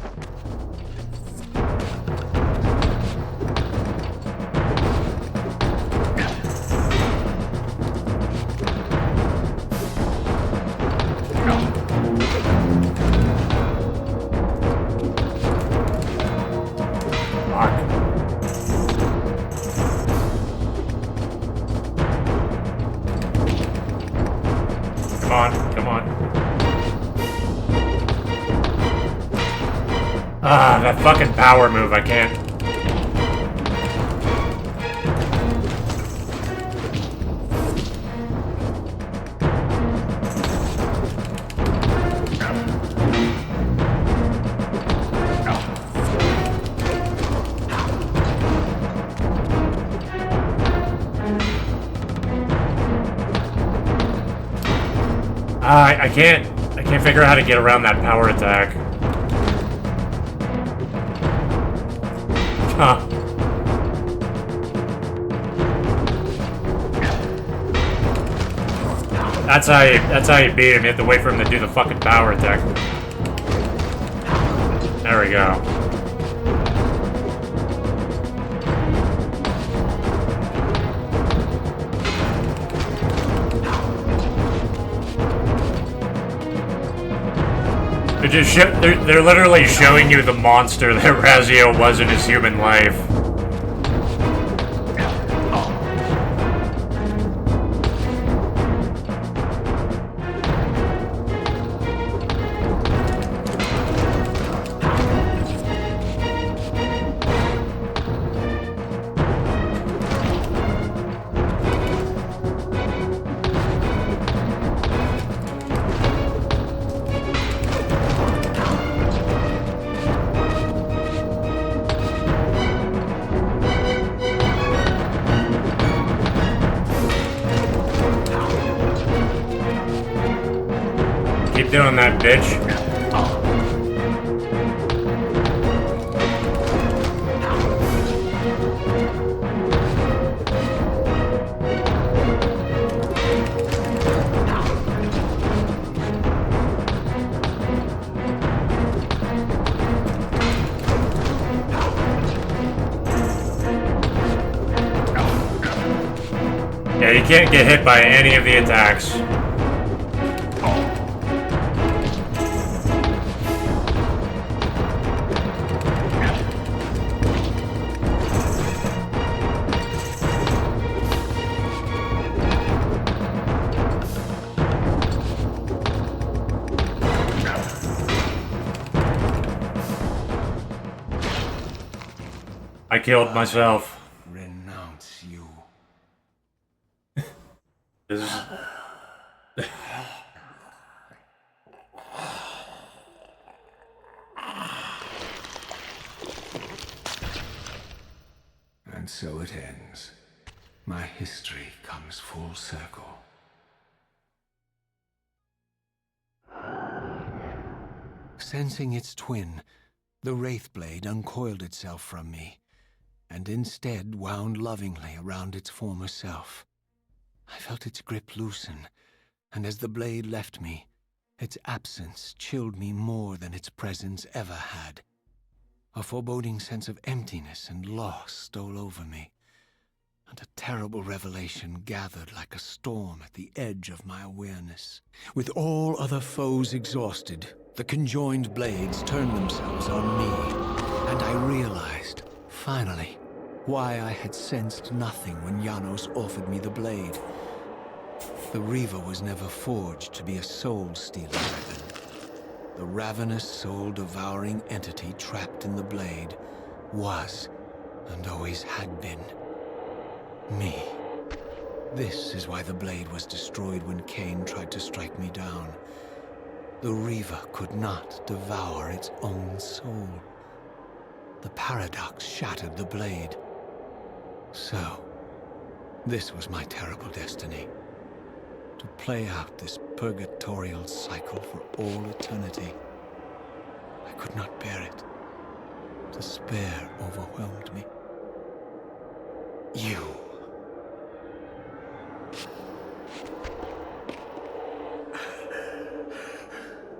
Ah, that fucking power move, I can't. I can't figure out how to get around that power attack. Huh. That's how you beat him. You have to wait for him to do the fucking power attack. There we go. They're literally showing you the monster that Raziel was in his human life. Keep doing that, bitch. Yeah, you can't get hit by any of the attacks. I killed myself. Renounce you. This is... And so it ends. My history comes full circle. Sensing its twin, the Wraithblade uncoiled itself from me, and instead wound lovingly around its former self. I felt its grip loosen, and as the blade left me, its absence chilled me more than its presence ever had. A foreboding sense of emptiness and loss stole over me, and a terrible revelation gathered like a storm at the edge of my awareness. With all other foes exhausted, the conjoined blades turned themselves on me, and I realized, finally, why I had sensed nothing when Janos offered me the blade. The Reaver was never forged to be a soul-stealing weapon. The ravenous, soul-devouring entity trapped in the blade was, and always had been, me. This is why the blade was destroyed when Kain tried to strike me down. The Reaver could not devour its own soul. The paradox shattered the blade. So, this was my terrible destiny. To play out this purgatorial cycle for all eternity. I could not bear it. Despair overwhelmed me. You.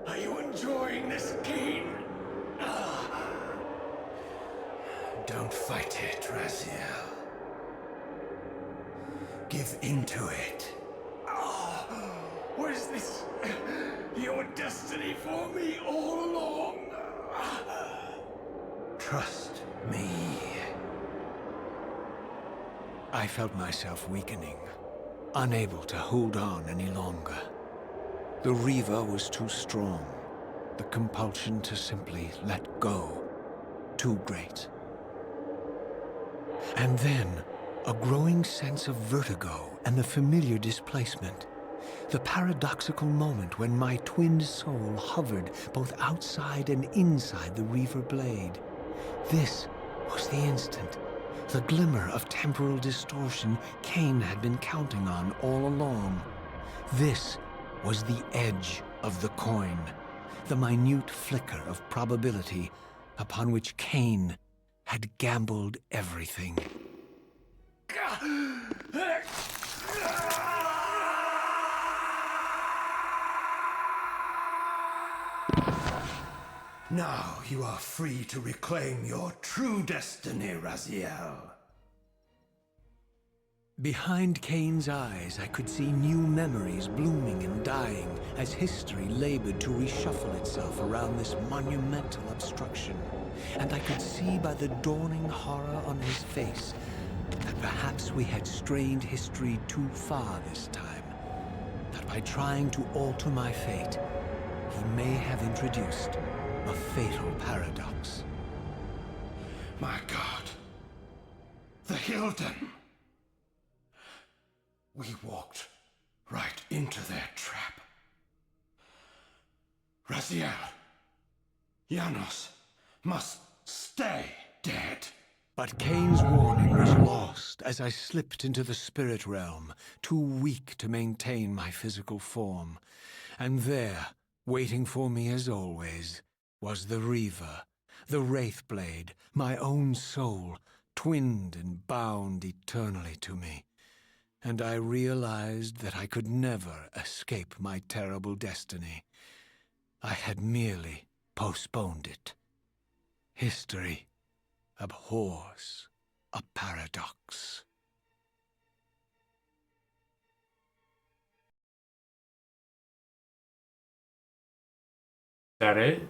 Are you enjoying this, Kain? Don't fight it, Raziel. Give into it. Was this your destiny for me all along? Trust me. I felt myself weakening, unable to hold on any longer. The Reaver was too strong. The compulsion to simply let go, too great. And then, a growing sense of vertigo and the familiar displacement. The paradoxical moment when my twinned soul hovered both outside and inside the Reaver blade. This was the instant, the glimmer of temporal distortion Kain had been counting on all along. This was the edge of the coin, the minute flicker of probability upon which Kain had gambled everything. Now you are free to reclaim your true destiny, Raziel. Behind Kain's eyes, I could see new memories blooming and dying as history labored to reshuffle itself around this monumental obstruction. And I could see by the dawning horror on his face that perhaps we had strained history too far this time. That by trying to alter my fate, he may have introduced a fatal paradox. My God. The Hilden. We walked right into their trap. Raziel, Janos must stay dead. But Kain's warning was lost as I slipped into the spirit realm, too weak to maintain my physical form. And there, waiting for me as always, was the Reaver, the Wraithblade, my own soul, twinned and bound eternally to me. And I realized that I could never escape my terrible destiny. I had merely postponed it. History abhors a paradox. Is that it?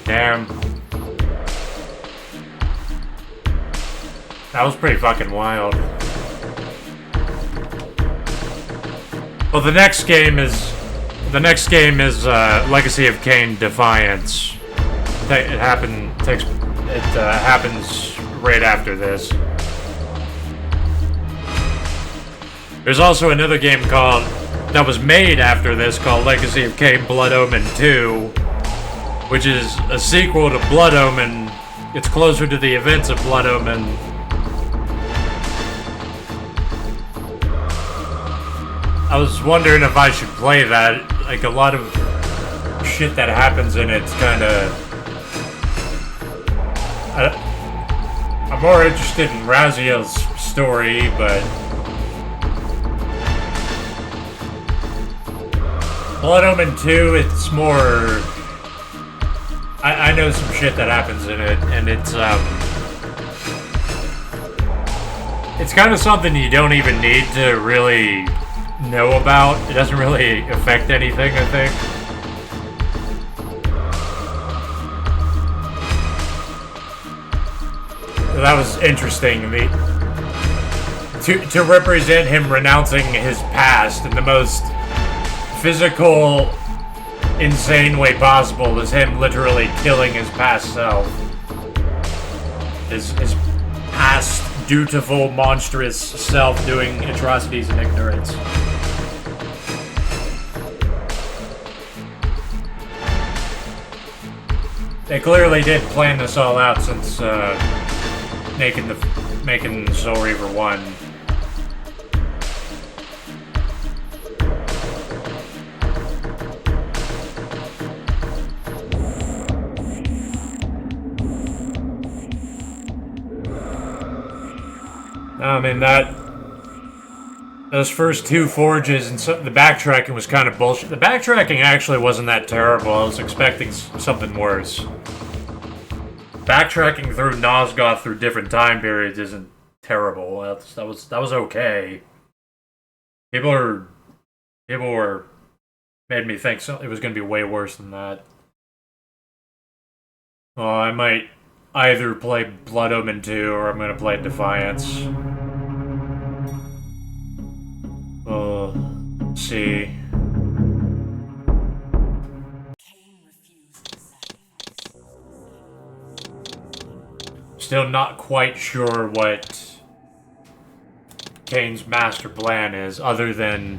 Damn. That was pretty fucking wild. Well, the next game is Legacy of Kain Defiance. It happens right after this. There's also another game that was made after this called Legacy of Kain Blood Omen 2, which is a sequel to Blood Omen. It's closer to the events of Blood Omen. I was wondering if I should play that. Like, a lot of shit that happens in it's kinda... I'm more interested in Raziel's story, but... Blood Omen 2, it's more... I know some shit that happens in it, and it's kind of something you don't even need to really know about. It doesn't really affect anything, I think. So that was interesting. To represent him renouncing his past in the most physical, insane way possible is him literally killing his past self. His past, dutiful, monstrous self doing atrocities in ignorance. They clearly did plan this all out since making Soul Reaver 1. I mean, those first two forges and the backtracking was kind of bullshit. The backtracking actually wasn't that terrible. I was expecting something worse. Backtracking through Nosgoth through different time periods isn't terrible. That was okay. People were made me think it was going to be way worse than that. Well, I might either play Blood Omen 2 or I'm going to play Defiance. We'll see. Still not quite sure what Kain's master plan is, other than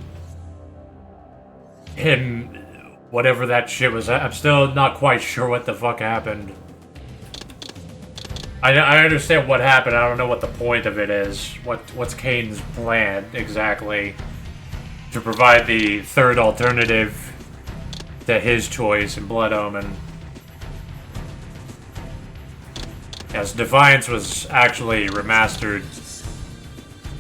him, whatever that shit was. I'm still not quite sure what the fuck happened. I understand what happened. I don't know what the point of it is. What's Kain's plan exactly to provide the third alternative to his choice in Blood Omen? Yes, Defiance was actually remastered.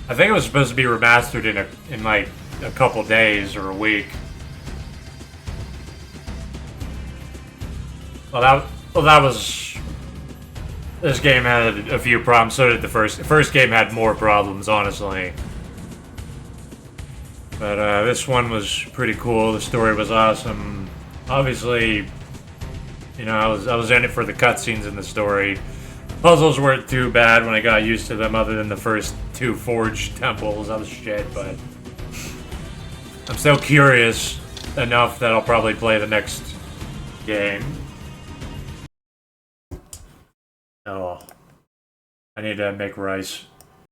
I think it was supposed to be remastered in like a couple days or a week. Well, that was. This game had a few problems. So did the first. The first game had more problems, honestly. But this one was pretty cool. The story was awesome. Obviously, you know, I was in it for the cutscenes in the story. Puzzles weren't too bad when I got used to them, other than the first 2 forged temples. That was shit, but I'm still curious enough that I'll probably play the next game. Oh, I need to make rice.